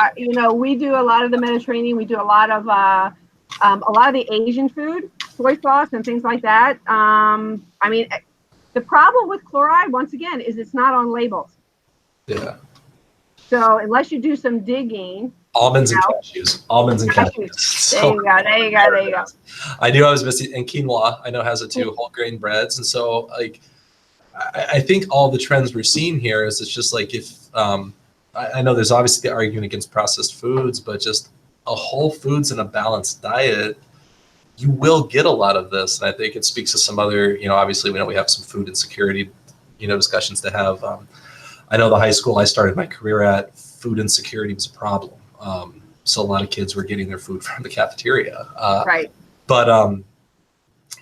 We do a lot of the Mediterranean. We do a lot of the Asian food, soy sauce and things like that. The problem with chloride, once again, is it's not on labels. Yeah. So unless you do some digging. Almonds and cashews. Almonds and cashews. There you go. I knew I was missing, and quinoa I know has it too, whole grain breads. And so I think all the trends we're seeing here is it's just like if I know there's obviously the argument against processed foods, but just a whole foods and a balanced diet, you will get a lot of this. And I think it speaks to some other, obviously we have some food insecurity, discussions to have. I know the high school I started my career at, food insecurity was a problem. So a lot of kids were getting their food from the cafeteria. Right.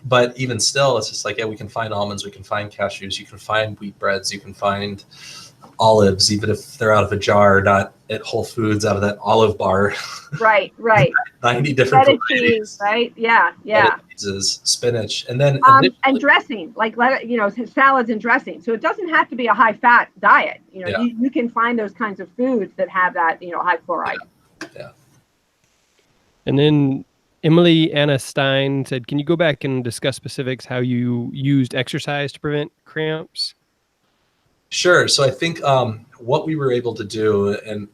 But even still, it's just like, we can find almonds, we can find cashews, you can find wheat breads, you can find olives, even if they're out of a jar, not at Whole Foods out of that olive bar. Right. 90 different varieties. Right? Yeah. Cheeses, spinach, and then and dressing, like salads and dressing. So it doesn't have to be a high fat diet. You can find those kinds of foods that have that high chloride. Yeah. And then Emily Anna Stein said, can you go back and discuss specifics how you used exercise to prevent cramps? Sure. So I think what we were able to do, and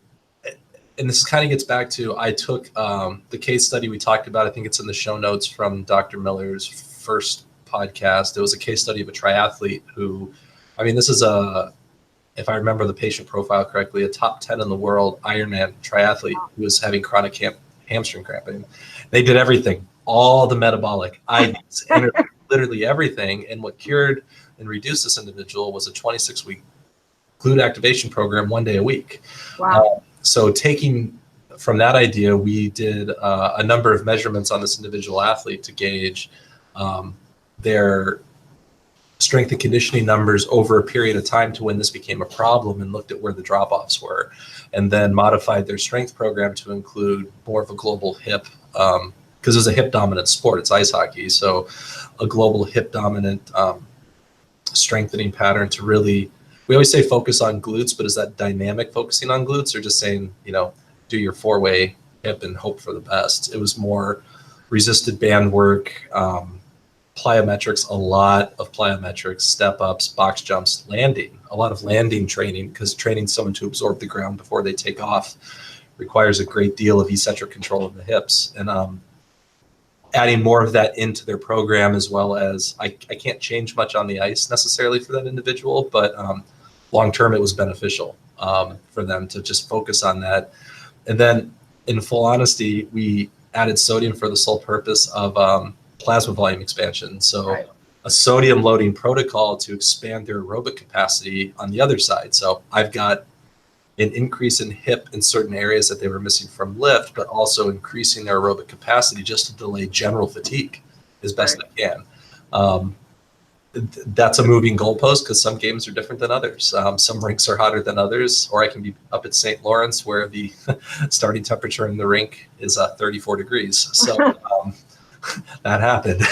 this kind of gets back to, I took the case study we talked about. I think it's in the show notes from Dr. Miller's first podcast. It was a case study of a triathlete who, this is if I remember the patient profile correctly, a top 10 in the world Ironman triathlete who was having chronic hamstring cramping. They did everything, all the metabolic, IVs, literally everything. And what cured and reduced this individual was a 26-week glute activation program, 1 day a week. Wow. So taking from that idea, we did a number of measurements on this individual athlete to gauge their strength and conditioning numbers over a period of time to when this became a problem, and looked at where the drop-offs were, and then modified their strength program to include more of a global hip, because it's a hip dominant sport, it's ice hockey. So a global hip dominant strengthening pattern to really, we always say focus on glutes, but is that dynamic focusing on glutes, or just saying, do your 4-way hip and hope for the best? It was more resisted band work, plyometrics, a lot of plyometrics, step ups, box jumps, landing, a lot of landing training, because training someone to absorb the ground before they take off requires a great deal of eccentric control of the hips. And adding more of that into their program, as well as I can't change much on the ice necessarily for that individual, but long term it was beneficial for them to just focus on that. And then in full honesty, we added sodium for the sole purpose of plasma volume expansion. So a sodium loading protocol to expand their aerobic capacity on the other side. So I've got an increase in hip in certain areas that they were missing from lift, but also increasing their aerobic capacity just to delay general fatigue as best I can. That's a moving goalpost because some games are different than others. Some rinks are hotter than others, or I can be up at St. Lawrence where the starting temperature in the rink is 34 degrees. So that happened.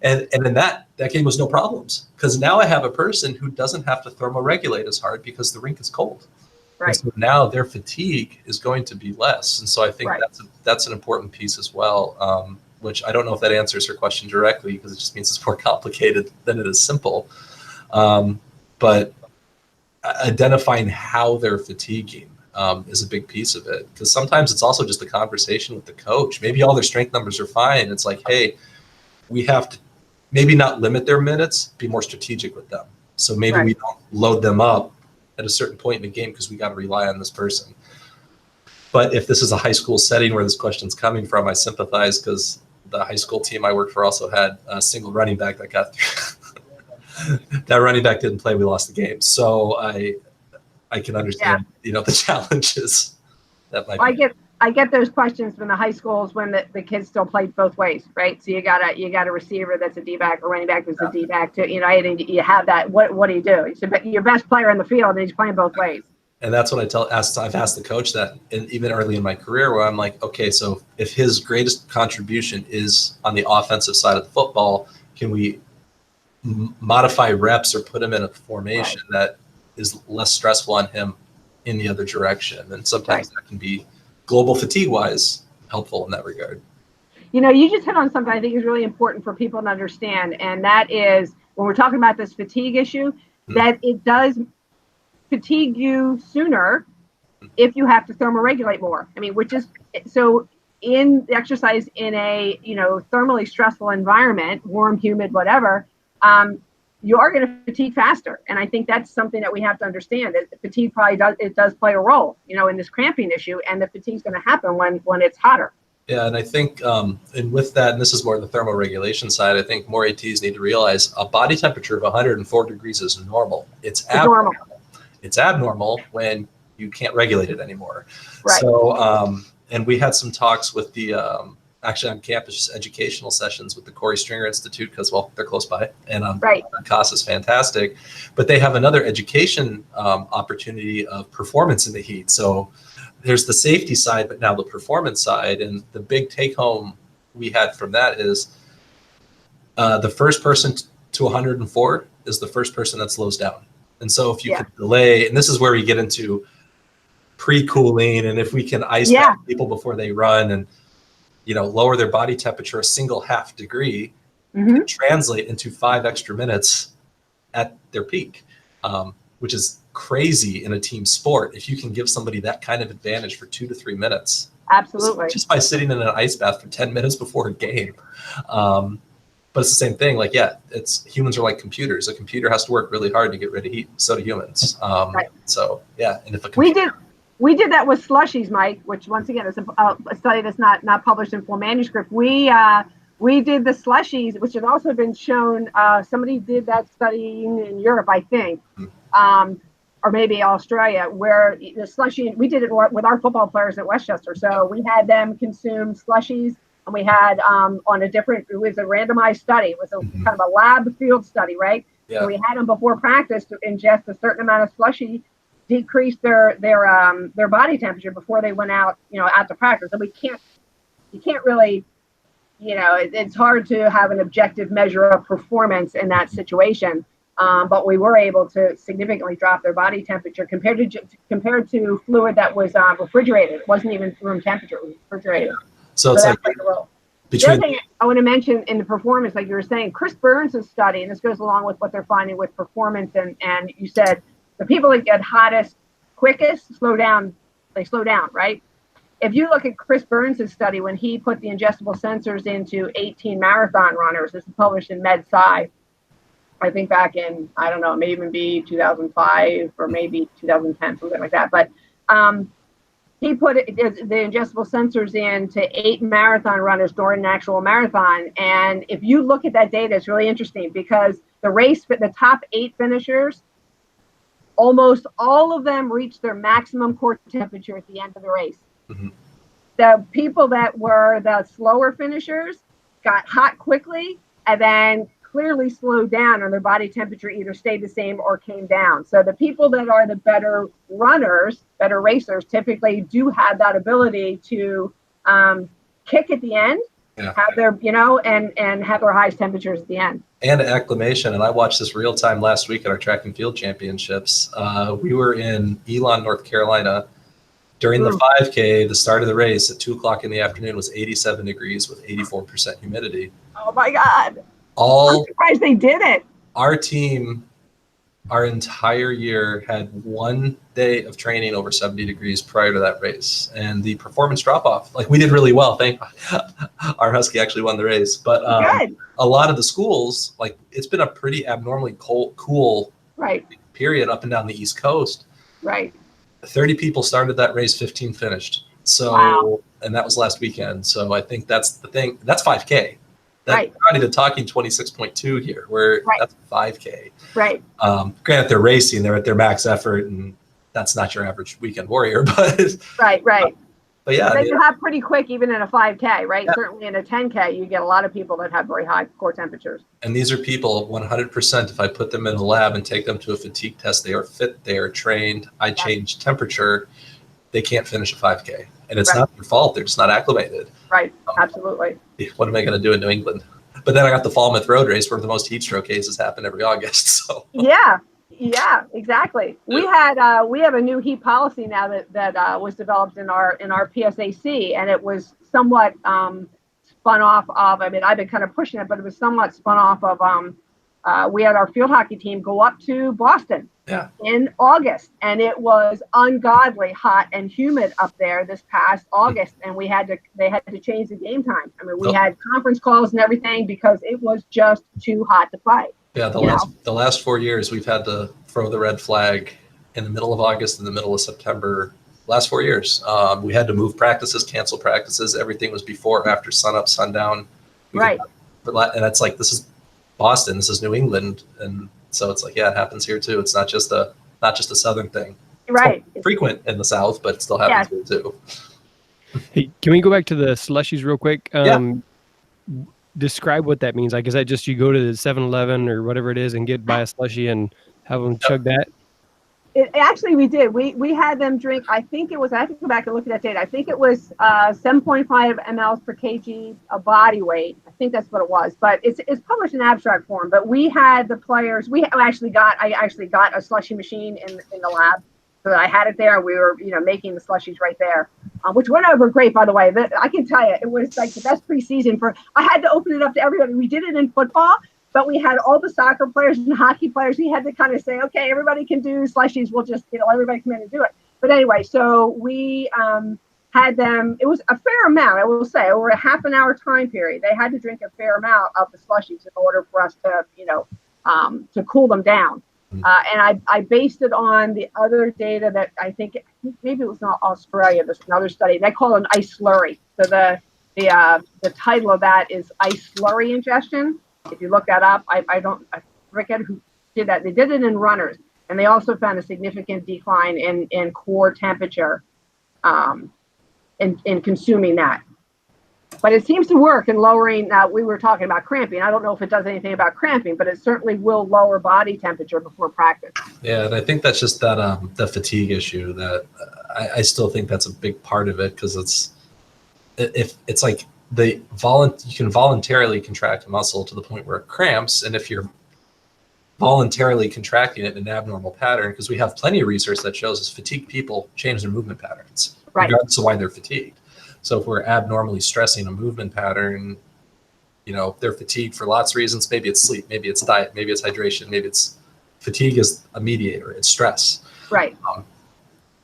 And in that game was no problems, because now I have a person who doesn't have to thermoregulate as hard because the rink is cold. And so now their fatigue is going to be less. And so I think that's an important piece as well, which I don't know if that answers her question directly, because it just means it's more complicated than it is simple. But identifying how they're fatiguing is a big piece of it, because sometimes it's also just a conversation with the coach. Maybe all their strength numbers are fine. It's like, hey, we have to maybe not limit their minutes, be more strategic with them. So maybe we don't load them up at a certain point in the game because we got to rely on this person. But if this is a high school setting where this question's coming from, I sympathize, because the high school team I worked for also had a single running back that got through. That running back didn't play, we lost the game. So I can understand, the challenges that might be. I get those questions from the high schools when the kids still played both ways, right? So you got a receiver that's a D-back, or running back that's a D-back too. And you have that. What do you do? It's your best player in the field, and he's playing both ways. And that's what I've asked the coach that, and even early in my career, where I'm like, okay, so if his greatest contribution is on the offensive side of the football, can we modify reps or put him in a formation that is less stressful on him in the other direction? And sometimes that can be, global fatigue wise, helpful in that regard. You just hit on something I think is really important for people to understand, and that is when we're talking about this fatigue issue, that it does fatigue you sooner if you have to thermoregulate more. I mean, which is, so in exercise in a thermally stressful environment, warm, humid, whatever, you are going to fatigue faster. And I think that's something that we have to understand, that fatigue does play a role, in this cramping issue, and the fatigue is going to happen when it's hotter. Yeah, and I think, and with that, and this is more the thermoregulation side, I think more ATs need to realize a body temperature of 104 degrees is normal. It's abnormal. It's abnormal when you can't regulate it anymore. So, and we had some talks with the, actually on campus educational sessions with the Corey Stringer Institute, because, well, they're close by, and CAS is fantastic, but they have another education opportunity of performance in the heat. So there's the safety side, but now the performance side. And the big take home we had from that is the first person to 104 is the first person that slows down. And so if you could delay, and this is where we get into pre-cooling, and if we can ice bath people before they run and lower their body temperature a single half degree, can translate into 5 extra minutes at their peak, which is crazy in a team sport. If you can give somebody that kind of advantage for 2 to 3 minutes, absolutely, just by sitting in an ice bath for 10 minutes before a game. But it's the same thing. Like, it's humans are like computers. A computer has to work really hard to get rid of heat. So do humans. So and if a computer, we did that with slushies, Mike, which once again is a study that's not published in full manuscript. We did the slushies, which has also been shown. Somebody did that study in Europe, I think, or maybe Australia, where the slushie. We did it with our football players at Westchester. So we had them consume slushies, and we had it was a randomized study. It was a kind of a lab field study, right? Yeah. So we had them before practice to ingest a certain amount of slushy, decrease their body temperature before they went out to practice. And you can't really, it's hard to have an objective measure of performance in that situation. But we were able to significantly drop their body temperature compared to fluid that was refrigerated. It wasn't even room temperature; it was refrigerated. Yeah. So it's like the other thing I want to mention in the performance, like you were saying, Chris Burns' study, and this goes along with what they're finding with performance, and you said the people that get hottest, quickest, slow down, right? if you look at Chris Burns' study when he put the ingestible sensors into 18 marathon runners, this is published in MedSci, I think back in, I don't know, it may even be 2005 or maybe 2010, something like that. But he put the ingestible sensors into 8 marathon runners during an actual marathon. And if you look at that data, it's really interesting because the top 8 finishers, almost all of them reached their maximum core temperature at the end of the race. Mm-hmm. The people that were the slower finishers got hot quickly and then clearly slowed down, and their body temperature either stayed the same or came down. So the people that are the better runners, better racers, typically do have that ability to kick at the end, have their, and have their highest temperatures at the end. And acclimation. And I watched this real time last week at our track and field championships. We were in Elon, North Carolina. During the 5K, the start of the race at 2:00 in the afternoon was 87 degrees with 84% humidity. Oh my God. I'm surprised they did it. Our team, our entire year had 1 day of training over 70 degrees prior to that race. And the performance drop off, like we did really well. Our Husky actually won the race. But a lot of the schools, like it's been a pretty abnormally cool period up and down the East Coast. Right. 30 people started that race, 15 finished. So, and that was last weekend. So I think that's the thing. That's 5K. We're not even talking 26.2 here, where that's 5K. Right. Granted, they're racing, they're at their max effort, and that's not your average weekend warrior. But right. But yeah, they can have pretty quick, even in a 5K, right? Yeah. Certainly in a 10K, you get a lot of people that have very high core temperatures. And these are people 100%. If I put them in the lab and take them to a fatigue test, they are fit, they are trained. I change temperature, they can't finish a 5K, and it's not their fault. They're just not acclimated. Right. Absolutely. What am I going to do in New England? But then I got the Falmouth Road Race, where the most heat stroke cases happen every August. So yeah, exactly. We have a new heat policy now that was developed in our PSAC, and it was somewhat spun off of. I mean, I've been kind of pushing it, but it was somewhat spun off of. We had our field hockey team go up to Boston in August, and it was ungodly hot and humid up there this past August, and they had to change the game time. I mean, we had conference calls and everything because it was just too hot to play. Yeah, the last 4 years we've had to throw the red flag in the middle of August, in the middle of September. Last 4 years, we had to move practices, cancel practices. Everything was before or after sunup, sundown. And it's like, this is Boston, this is New England, and so it's like, it happens here too. It's not just a Southern thing. Right. It's frequent in the South, but it still happens here too. Hey, can we go back to the slushies real quick? Describe what that means. Like, is that just you go to the 7-Eleven or whatever it is and get buy a slushie and have them chug that? Actually, we did. We had them drink. I think it was. I have to go back and look at that data. I think it was 7.5 mLs per kg of body weight. I think that's what it was. But it's published in abstract form. But we had the players. I actually got a slushie machine in the lab, so that I had it there. We were making the slushies right there, which went over great, by the way. I can tell you, it was like the best preseason I had to open it up to everybody. We did it in football, but we had all the soccer players and hockey players. We had to kind of say, okay, everybody can do slushies. We'll just, everybody come in and do it. But anyway, so we had them. It was a fair amount, I will say, over a half an hour time period. They had to drink a fair amount of the slushies in order for us to cool them down. And I based it on the other data that I think maybe it was not Australia. There's another study. They call it an ice slurry. So the title of that is ice slurry ingestion. If you look that up, I forget who did that. They did it in runners, and they also found a significant decline in core temperature in consuming that. But it seems to work in lowering, we were talking about cramping. I don't know if it does anything about cramping, but it certainly will lower body temperature before practice. Yeah, and I think that's just that the fatigue issue that I still think that's a big part of it, because it's like you can voluntarily contract a muscle to the point where it cramps, and if you're voluntarily contracting it in an abnormal pattern, because we have plenty of research that shows us fatigued people change their movement patterns, regardless of why they're fatigued. So if we're abnormally stressing a movement pattern, they're fatigued for lots of reasons. Maybe it's sleep, maybe it's diet, maybe it's hydration, maybe it's fatigue is a mediator, it's stress. Right.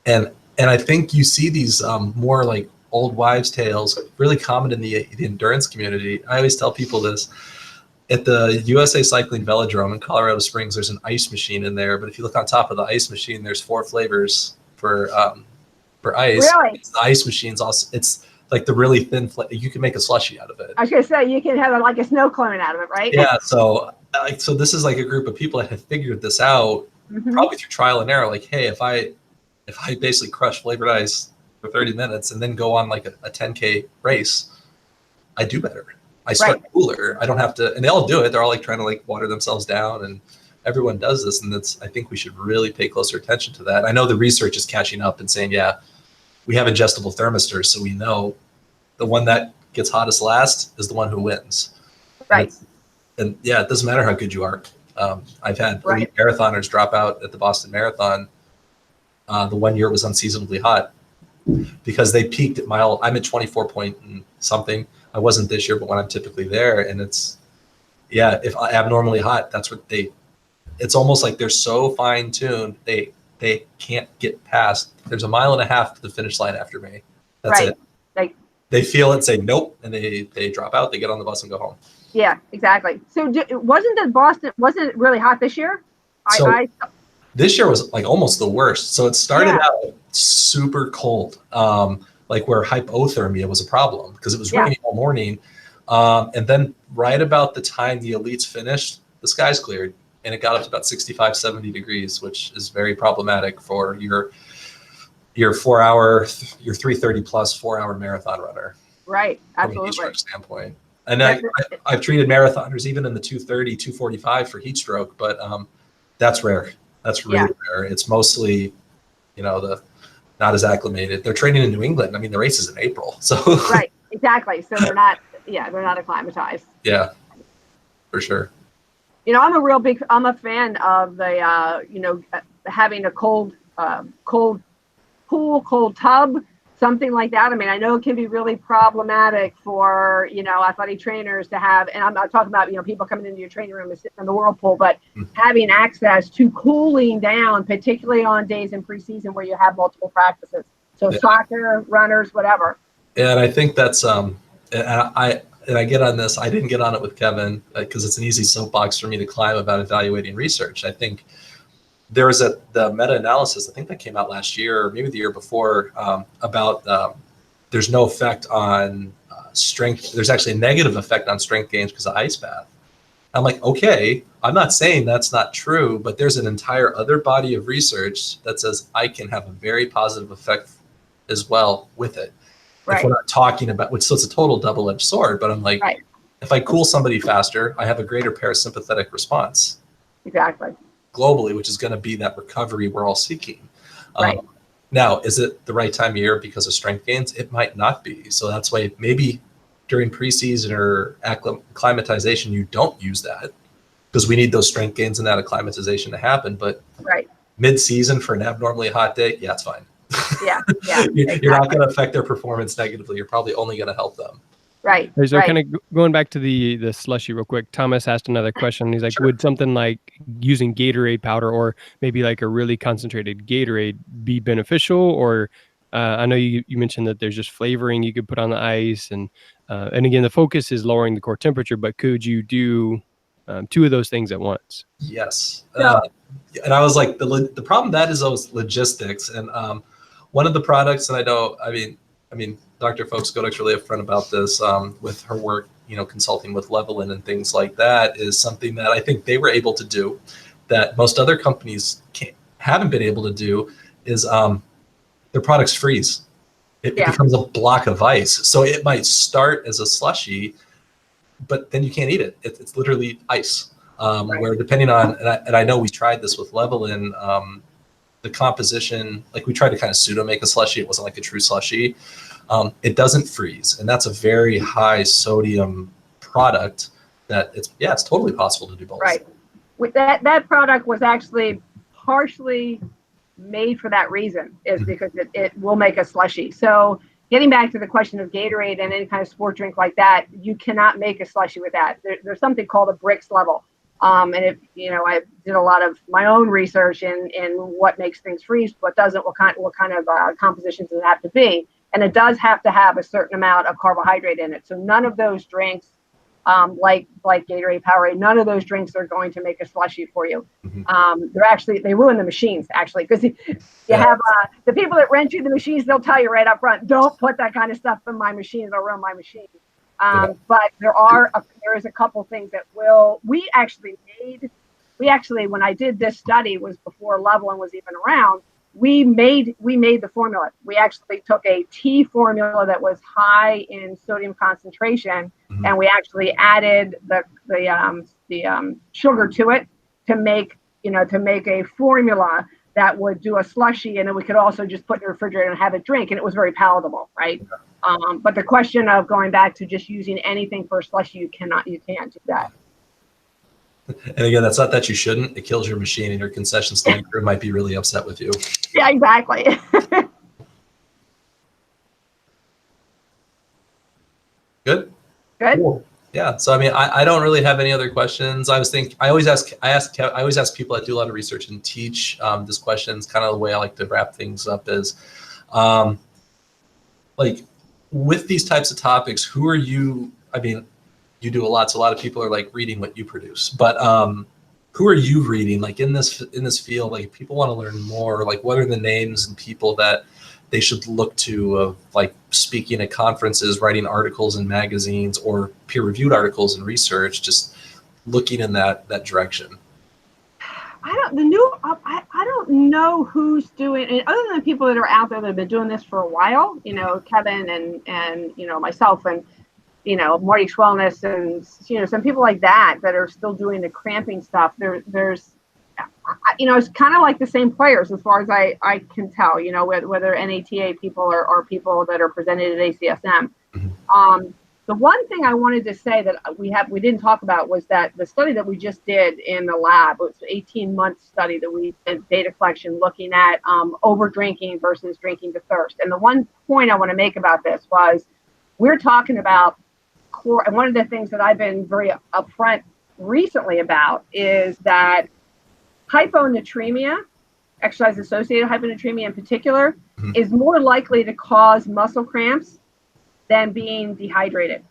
And I think you see these more like old wives' tales, really common in the endurance community. I always tell people this. At the USA Cycling Velodrome in Colorado Springs, there's an ice machine in there. But if you look on top of the ice machine, there's 4 flavors for ice. Really? The ice machine's also, it's like the really thin, you can make a slushie out of it. I was going to say, you can have like a snow cone out of it, right? Yeah. So this is like a group of people that have figured this out, probably through trial and error. Like, hey, if I basically crush flavored ice for 30 minutes and then go on like a 10K race, I do better. I start cooler. I don't have to, and they all do it. They're all like trying to like water themselves down, and everyone does this. And I think we should really pay closer attention to that. I know the research is catching up and saying, yeah, we have ingestible thermistors, so we know the one that gets hottest last is the one who wins. Right. And yeah, it doesn't matter how good you are. I've had elite marathoners drop out at the Boston Marathon. The one year it was unseasonably hot because they peaked at I'm at 24 point and something. I wasn't this year, but when I'm typically there, and if abnormally hot, that's what it's almost like they're so fine tuned. They can't get past. There's a mile and a half to the finish line after me. That's it. They feel it, say nope, and they drop out. They get on the bus and go home. Yeah, exactly. So wasn't it really hot this year? This year was like almost the worst. So it started out super cold, like where hypothermia was a problem because it was raining all morning. And then right about the time the elites finished, the skies cleared and it got up to about 65, 70 degrees, which is very problematic for your 4-hour, your 3:30 plus 4-hour marathon runner. Right. Absolutely. From a heat stroke standpoint. And I've treated marathoners even in the 2:30, 2:45 for heat stroke, but that's rare. That's really rare. It's mostly, not as acclimated. They're training in New England. I mean, the race is in April. So right, exactly. So they're not acclimatized. Yeah, for sure. I'm a fan of the, having a cold pool, cold tub, something like that. I mean, I know it can be really problematic for, athletic trainers to have, and I'm not talking about, people coming into your training room and sitting in the whirlpool, but having access to cooling down, particularly on days in preseason where you have multiple practices. So soccer, runners, whatever. Yeah, and I think that's, and I get on this, I didn't get on it with Kevin because it's an easy soapbox for me to climb about evaluating research. I think there was the meta-analysis, I think that came out last year, or maybe the year before, about there's no effect on strength. There's actually a negative effect on strength gains because of ice bath. I'm like, okay, I'm not saying that's not true, but there's an entire other body of research that says I can have a very positive effect as well with it. Right. If we're not talking about, so it's a total double-edged sword, but I'm like, if I cool somebody faster, I have a greater parasympathetic response. Exactly. Globally, which is going to be that recovery we're all seeking. Right. Now, is it the right time of year because of strength gains? It might not be. So that's why maybe during preseason or acclimatization, you don't use that because we need those strength gains and that acclimatization to happen. But mid-season for an abnormally hot day, yeah, it's fine. Yeah. You're not going to affect their performance negatively. You're probably only going to help them. Right. So kind of going back to the slushy real quick, Thomas asked another question. He's like, would something like using Gatorade powder or maybe like a really concentrated Gatorade be beneficial? Or I know you mentioned that there's just flavoring you could put on the ice. And again, the focus is lowering the core temperature, but could you do 2 of those things at once? Yes. And I was like, the problem that is those logistics. And one of the products, and I mean, Dr. Fowkes-Godek's really upfront about this with her work, consulting with Levelin and things like that, is something that I think they were able to do that most other companies haven't been able to do is their products freeze. It becomes a block of ice. So it might start as a slushy, but then you can't eat it. It's literally ice. Where depending on, and I know we tried this with Levelin, the composition, like we tried to kind of pseudo make a slushy. It wasn't like a true slushy. It doesn't freeze, and that's a very high sodium product that it's totally possible to do both. Right. With that product was actually partially made for that reason, is because it will make a slushy. So getting back to the question of Gatorade and any kind of sport drink like that, you cannot make a slushy with that. There's something called a Brix level. And I did a lot of my own research in what makes things freeze, what doesn't, what kind of compositions does it have to be. and it does have to have a certain amount of carbohydrate in it. So none of those drinks, like Gatorade, Powerade, none of those drinks are going to make a slushy for you. They ruin the machines, actually, because you have the people that rent you the machines, they'll tell you right up front, don't put that kind of stuff in my machine, it'll ruin my machine. But there is a couple things that we actually, when I did this study, was before Levelin was even around, we made the formula. We actually took a tea formula that was high in sodium concentration, and we actually added the sugar to it to make a formula that would do a slushy, and then we could also just put in the refrigerator and have it drink, and it was very palatable, right? But the question of going back to just using anything for a slushy, you can't do that. And again, that's not that you shouldn't. It kills your machine, and your concession stand crew might be really upset with you. Yeah, exactly. Good. Cool. Yeah. So I mean, I don't really have any other questions. I always ask people that do a lot of research and teach this question. It's kind of the way I like to wrap things up is, like, with these types of topics, who are you? I mean, you do a lot, so a lot of people are like reading what you produce, but who are you reading, like in this field? Like, if people want to learn more, like, what are the names and people that they should look to, of like speaking at conferences, writing articles in magazines, or peer-reviewed articles and research, just looking in that direction? I don't know who's doing it, other than the people that are out there that have been doing this for a while, Kevin and myself, and Marty's Wellness, and some people like that are still doing the cramping stuff. There's it's kind of like the same players as far as I can tell, whether NATA people or people that are presented at ACSM. The one thing I wanted to say that we didn't talk about was that the study that we just did in the lab, it was an 18-month study that we did data collection looking at over drinking versus drinking to thirst. And the one point I want to make about this was we're talking about and one of the things that I've been very upfront recently about is that hyponatremia, exercise-associated hyponatremia in particular, is more likely to cause muscle cramps than being dehydrated.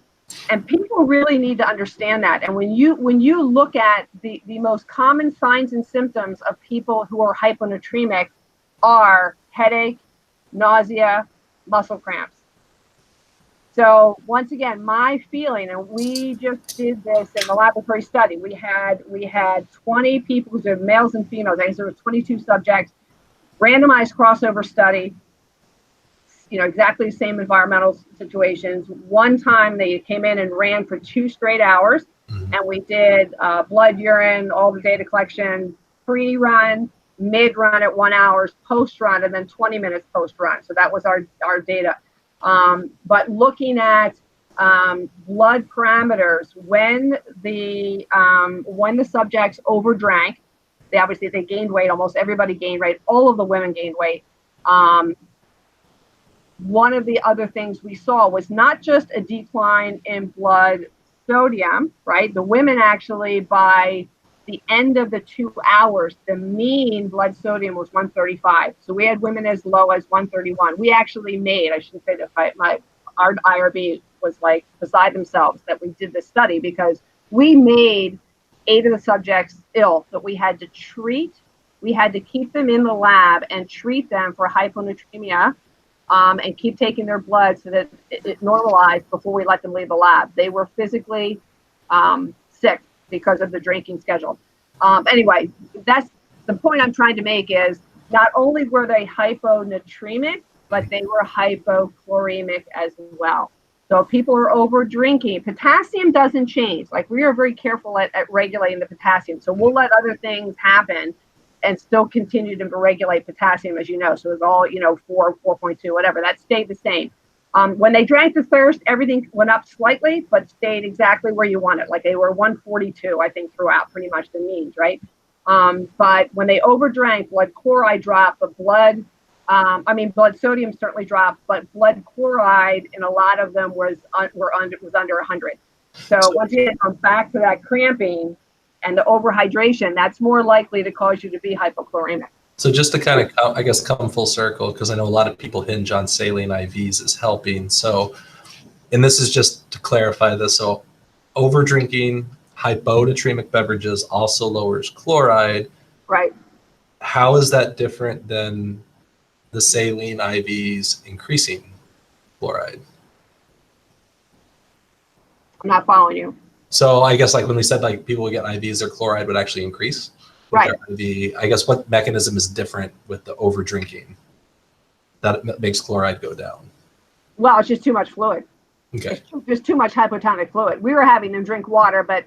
And people really need to understand that. And when you look at the most common signs and symptoms of people who are hyponatremic are headache, nausea, muscle cramps. So once again, my feeling, and we just did this in the laboratory study. We had 20 people, so males and females. I guess there were 22 subjects, randomized crossover study. Exactly the same environmental situations. One time they came in and ran for 2 straight hours, and we did blood, urine, all the data collection, pre-run, mid-run at 1 hour, post-run, and then 20 minutes post-run. So that was our data. But looking at blood parameters, when the subjects overdrank, they gained weight. Almost everybody gained weight. All of the women gained weight. One of the other things we saw was not just a decline in blood sodium, right? The women actually, by the end of the 2 hours, the mean blood sodium was 135. So we had women as low as 131. We actually made, I shouldn't say that, our IRB was like beside themselves that we did this study, because we made 8 of the subjects ill that we had to treat. We had to keep them in the lab and treat them for hyponatremia, and keep taking their blood so that it normalized before we let them leave the lab. They were physically sick because of the drinking schedule. Anyway, that's the point I'm trying to make, is not only were they hyponatremic, but they were hypochloremic as well. So if people are over drinking, potassium doesn't change. Like, we are very careful at regulating the potassium. So we'll let other things happen and still continue to regulate potassium, as you know. So it's all, 4, 4.2, whatever, that stayed the same. When they drank to thirst, everything went up slightly, but stayed exactly where you want it. Like, they were 142, I think, throughout, pretty much the means, right? But when they overdrank, blood chloride dropped, but blood sodium certainly dropped, but blood chloride in a lot of them was under 100. So once you come back to that cramping and the overhydration, that's more likely to cause you to be hypochloremic. So just to kind of, I guess, come full circle, because I know a lot of people hinge on saline IVs as helping. So, and this is just to clarify this. So over drinking hyponatremic beverages also lowers chloride. Right. How is that different than the saline IVs increasing chloride? I'm not following you. So I guess like when we said like people would get IVs, their chloride would actually increase. Right. IV, I guess what mechanism is different with the over drinking that makes chloride go down? Well, it's just too much fluid. Okay. It's just too much hypotonic fluid. We were having them drink water, but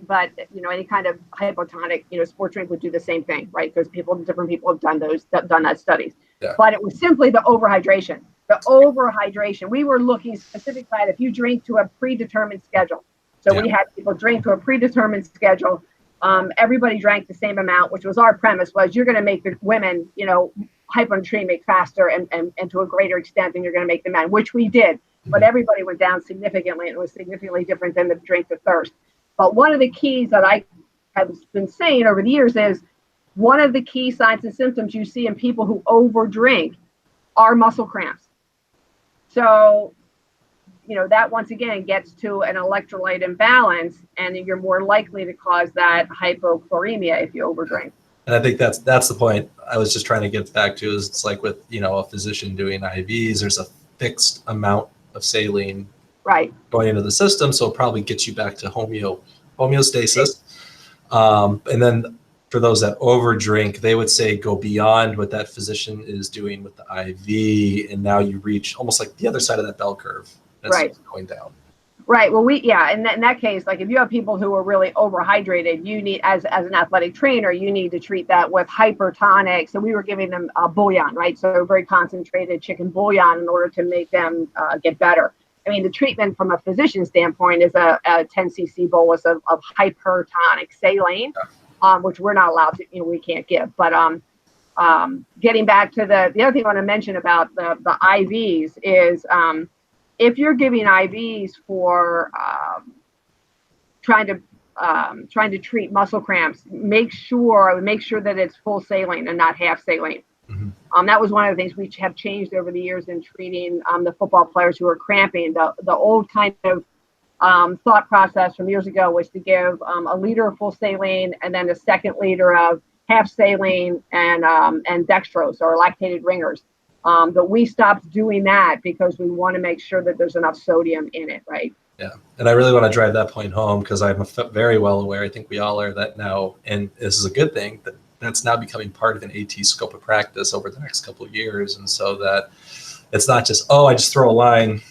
any kind of hypotonic, sport drink would do the same thing, right? Because different people have done that studies. Yeah. But it was simply the overhydration. The overhydration. We were looking specifically at if you drink to a predetermined schedule. So we had people drink to a predetermined schedule. Everybody drank the same amount, which was our premise, was you're going to make the women, hyponatremic faster and to a greater extent than you're going to make the men, which we did. But everybody went down significantly, and it was significantly different than the drink to thirst. But one of the keys that I have been saying over the years is one of the key signs and symptoms you see in people who overdrink are muscle cramps. So, that once again gets to an electrolyte imbalance, and you're more likely to cause that hypochloremia if you overdrink. And I think that's the point I was just trying to get back to, is it's like with, a physician doing IVs, there's a fixed amount of saline going into the system. So it probably gets you back to homeostasis. And then for those that overdrink, they would say go beyond what that physician is doing with the IV. And now you reach almost like the other side of that bell curve. That's going down. Right. Well, in that case, like if you have people who are really overhydrated, you need, as an athletic trainer, you need to treat that with hypertonic. So we were giving them bouillon, right? So very concentrated chicken bouillon in order to make them get better. I mean, the treatment from a physician standpoint is a 10 cc bolus of hypertonic saline, which we're not allowed to, we can't give. But getting back to the other thing I want to mention about the IVs is, if you're giving IVs for trying to treat muscle cramps, make sure that it's full saline and not half saline. Mm-hmm. That was one of the things we have changed over the years in treating the football players who are cramping. The old kind of thought process from years ago was to give a liter of full saline and then a second liter of half saline and dextrose or lactated ringers. But we stopped doing that because we want to make sure that there's enough sodium in it, right? Yeah. And I really want to drive that point home because I'm very well aware, I think we all are, that now, and this is a good thing, that's now becoming part of an AT scope of practice over the next couple of years. And so that it's not just, I just throw a line,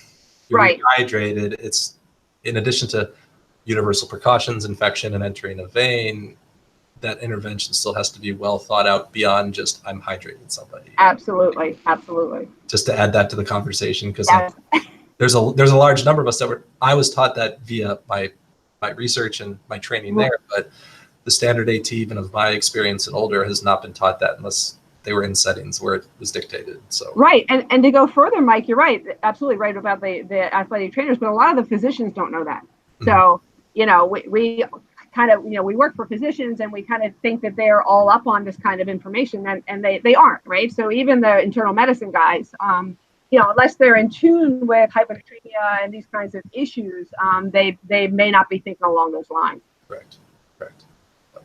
you're dehydrated. It's in addition to universal precautions, infection and entering a vein, that intervention still has to be well thought out beyond just I'm hydrating somebody. Absolutely. Just to add that to the conversation, because there's a large number of us I was taught that via my research and my training there, but the standard AT, even of my experience and older, has not been taught that unless they were in settings where it was dictated. So right, and to go further, Mike, you're right, absolutely right about the athletic trainers, but a lot of the physicians don't know that. Mm-hmm. So we kind of, we work for physicians and we kind of think that they're all up on this kind of information and they aren't, right? So even the internal medicine guys, unless they're in tune with hyponatremia and these kinds of issues, they may not be thinking along those lines. Correct. All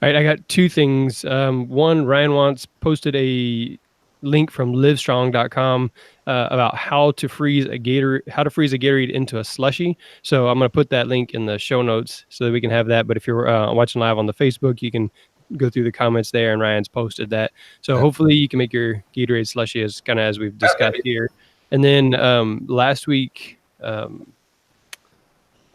right, I got two things. One, Ryan posted a link from livestrong.com about how to freeze a Gatorade into a slushy. So I'm going to put that link in the show notes so that we can have that. But if you're watching live on the Facebook, you can go through the comments there, and Ryan's posted that. So hopefully you can make your Gatorade slushy as we've discussed here. And then last week, Owen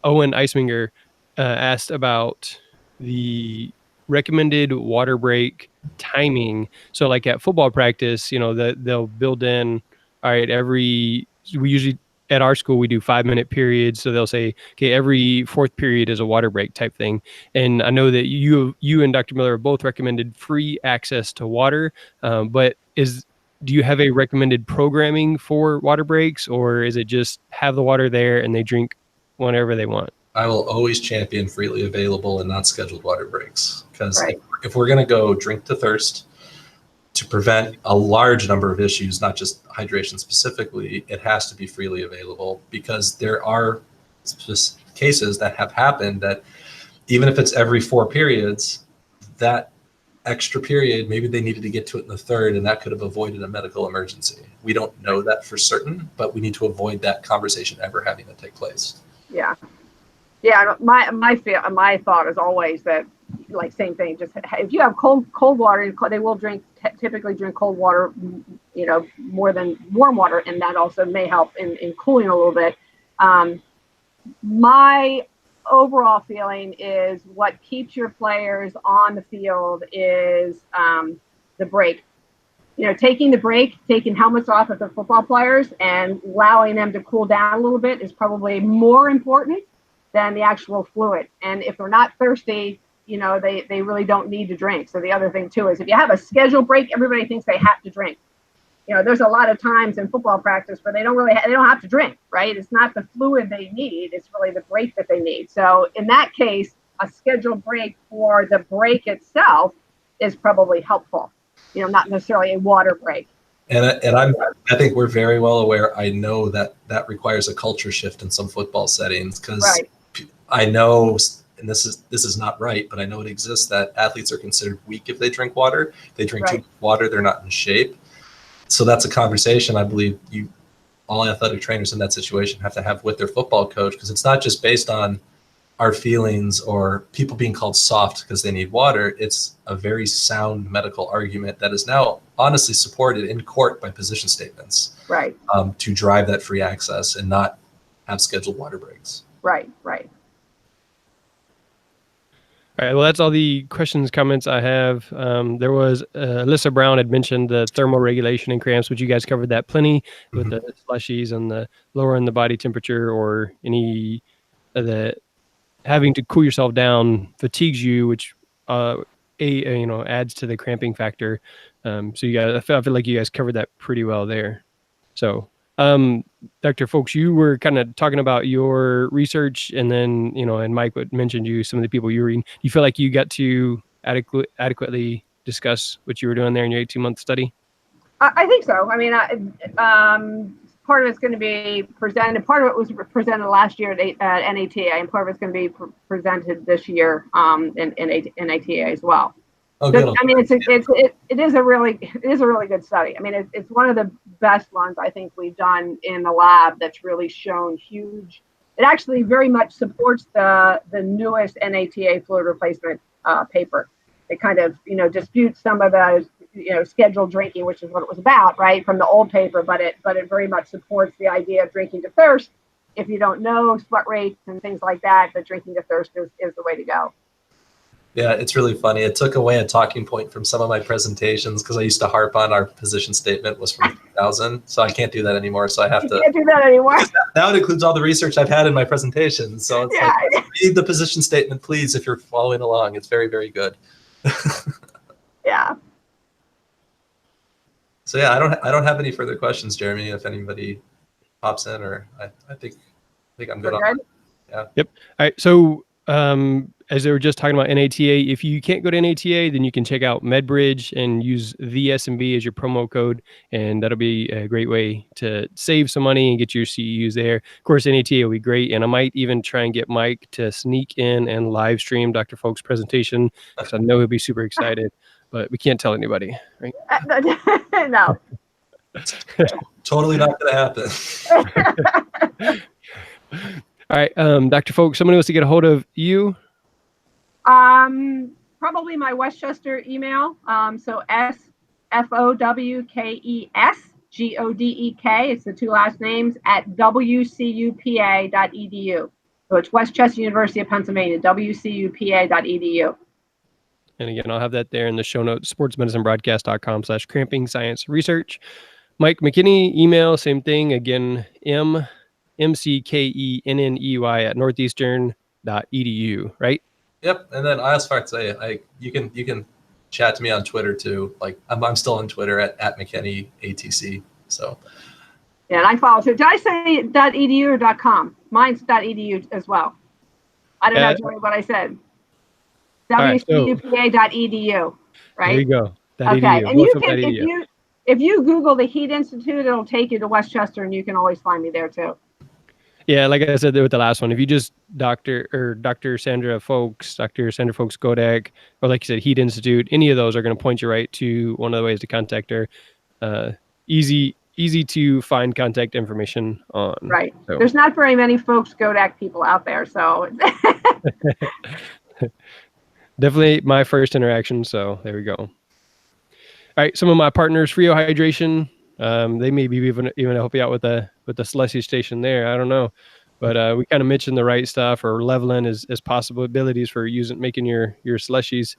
Eisminger asked about the recommended water break timing. So like at football practice, they'll build in, all right, we usually at our school, we do 5-minute periods. So they'll say, okay, every fourth period is a water break type thing. And I know that you and Dr. Miller have both recommended free access to water. But do you have a recommended programming for water breaks, or is it just have the water there and they drink whenever they want? I will always champion freely available and not scheduled water breaks. Because if we're going to go drink to thirst, to prevent a large number of issues, not just hydration specifically, it has to be freely available, because there are cases that have happened that even if it's every 4 periods, that extra period, maybe they needed to get to it in the third, and that could have avoided a medical emergency. We don't know that for certain, but we need to avoid that conversation ever having to take place. Yeah. Yeah, my thought is always that, like, same thing. Just if you have cold water, they will typically drink cold water, more than warm water, and that also may help in cooling a little bit. My overall feeling is what keeps your players on the field is the break. Taking the break, taking helmets off of the football players and allowing them to cool down a little bit is probably more important than the actual fluid. And if they're not thirsty, they really don't need to drink. So the other thing too is if you have a scheduled break, everybody thinks they have to drink. There's a lot of times in football practice where they don't have to drink, right? It's not the fluid they need, it's really the break that they need. So in that case, a scheduled break for the break itself is probably helpful, not necessarily a water break. And I think we're very well aware. I know that requires a culture shift in some football settings, because right. I know, and this is not right, but I know it exists, that athletes are considered weak if they drink water. If they drink too much water, they're not in shape. So that's a conversation I believe all athletic trainers in that situation have to have with their football coach, because it's not just based on our feelings or people being called soft because they need water. It's a very sound medical argument that is now honestly supported in court by position statements, right? To drive that free access and not have scheduled water breaks. Right. All right, well, that's all the questions, comments I have. There was Alyssa Brown had mentioned the thermal regulation and cramps, which you guys covered that plenty with the slushies and the lowering the body temperature, or any of the having to cool yourself down fatigues you, which adds to the cramping factor. So you guys, I feel like you guys covered that pretty well there. So Dr. Fowkes, you were kind of talking about your research, and then, and Mike mentioned some of the people you were reading. You feel like you got to adequately discuss what you were doing there in your 18-month study? I think so. I mean, part of it's going to be presented. Part of it was presented last year at NATA, and part of it's going to be presented this year in NATA as well. Oh, good. I mean, it is a really good study. I mean, it's one of the best ones I think we've done in the lab that's really shown huge. It actually very much supports the newest NATA fluid replacement paper. It kind of disputes some of the scheduled drinking, which is what it was about, right, from the old paper. But it very much supports the idea of drinking to thirst. If you don't know sweat rates and things like that, but drinking to thirst is the way to go. Yeah, it's really funny. It took away a talking point from some of my presentations, because I used to harp on our position statement was from 2000. So I can't do that anymore. So I have to. Can't do that anymore. Now it includes all the research I've had in my presentations. So it's like, read the position statement, please, if you're following along. It's very, very good. Yeah. So yeah, I don't have any further questions, Jeremy. If anybody pops in, or I think I'm good on that. Yeah. Yep. All right. So as they were just talking about NATA, if you can't go to NATA, then you can check out MedBridge and use the SMB as your promo code, and that'll be a great way to save some money and get your CEUs there. Of course, NATA will be great, and I might even try and get Mike to sneak in and live stream Dr. Fowkes' presentation, because I know he'll be super excited, but we can't tell anybody, right? No. Totally not going to happen. All right, Dr. Fowkes, somebody wants to get a hold of you. Probably my Westchester email. So SFOWKESGODEK. It's the two last names at WCUPA.edu. So it's Westchester University of Pennsylvania, WCUPA.edu. And again, I'll have that there in the show notes, sportsmedicinebroadcast.com/cramping science research. Mike McKinney, email, same thing. Again, MCKENNEY at northeastern.edu, right? Yep. And then I also forgot to say, you can chat to me on Twitter too. Like I'm still on Twitter at McKinneyATC. So yeah, and I follow too. Did I say .edu or .com? Mine's .edu as well. I don't know what I said. WCUPA.edu, right? There you go. Okay, and you can .edu. if you Google the Heat Institute, it'll take you to Westchester, and you can always find me there too. Yeah, like I said with the last one, if you just Dr. Sandra Fowkes-Godek, or like you said, Heat Institute, any of those are going to point you right to one of the ways to contact her. Easy to find contact information on. Right. So. There's not very many Fowkes-Godek people out there, so. Definitely my first interaction, so there we go. All right, some of my partners, Frio Hydration, they may be even help you out with the slushy station there. I don't know, but we kind of mentioned the right stuff or leveling as possibilities for making your slushies.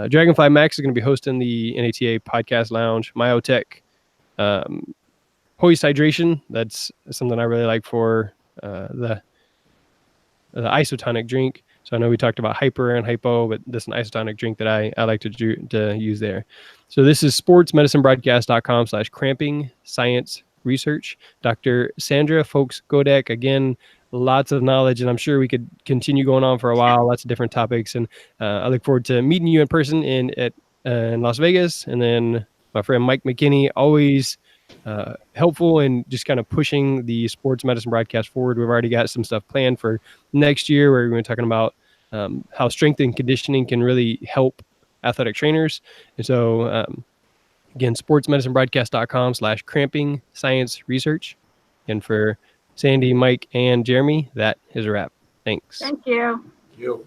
Dragonfly Max is going to be hosting the NATA Podcast Lounge. Myotech, Hoist Hydration. That's something I really like for the isotonic drink. So I know we talked about hyper and hypo, but this is an isotonic drink that I like to use there. So this is sportsmedicinebroadcast.com/cramping science research. Dr. Sandra Fowkes-Godek, again, lots of knowledge, and I'm sure we could continue going on for a while, lots of different topics. And I look forward to meeting you in person in Las Vegas. And then my friend Mike McKinney, always helpful in just kind of pushing the sports medicine broadcast forward. We've already got some stuff planned for next year where we're going to be talking about how strength and conditioning can really help athletic trainers. And so again, sportsmedicinebroadcast.com/cramping science research. And for Sandy, Mike, and Jeremy, that is a wrap. Thanks. Thank you. You.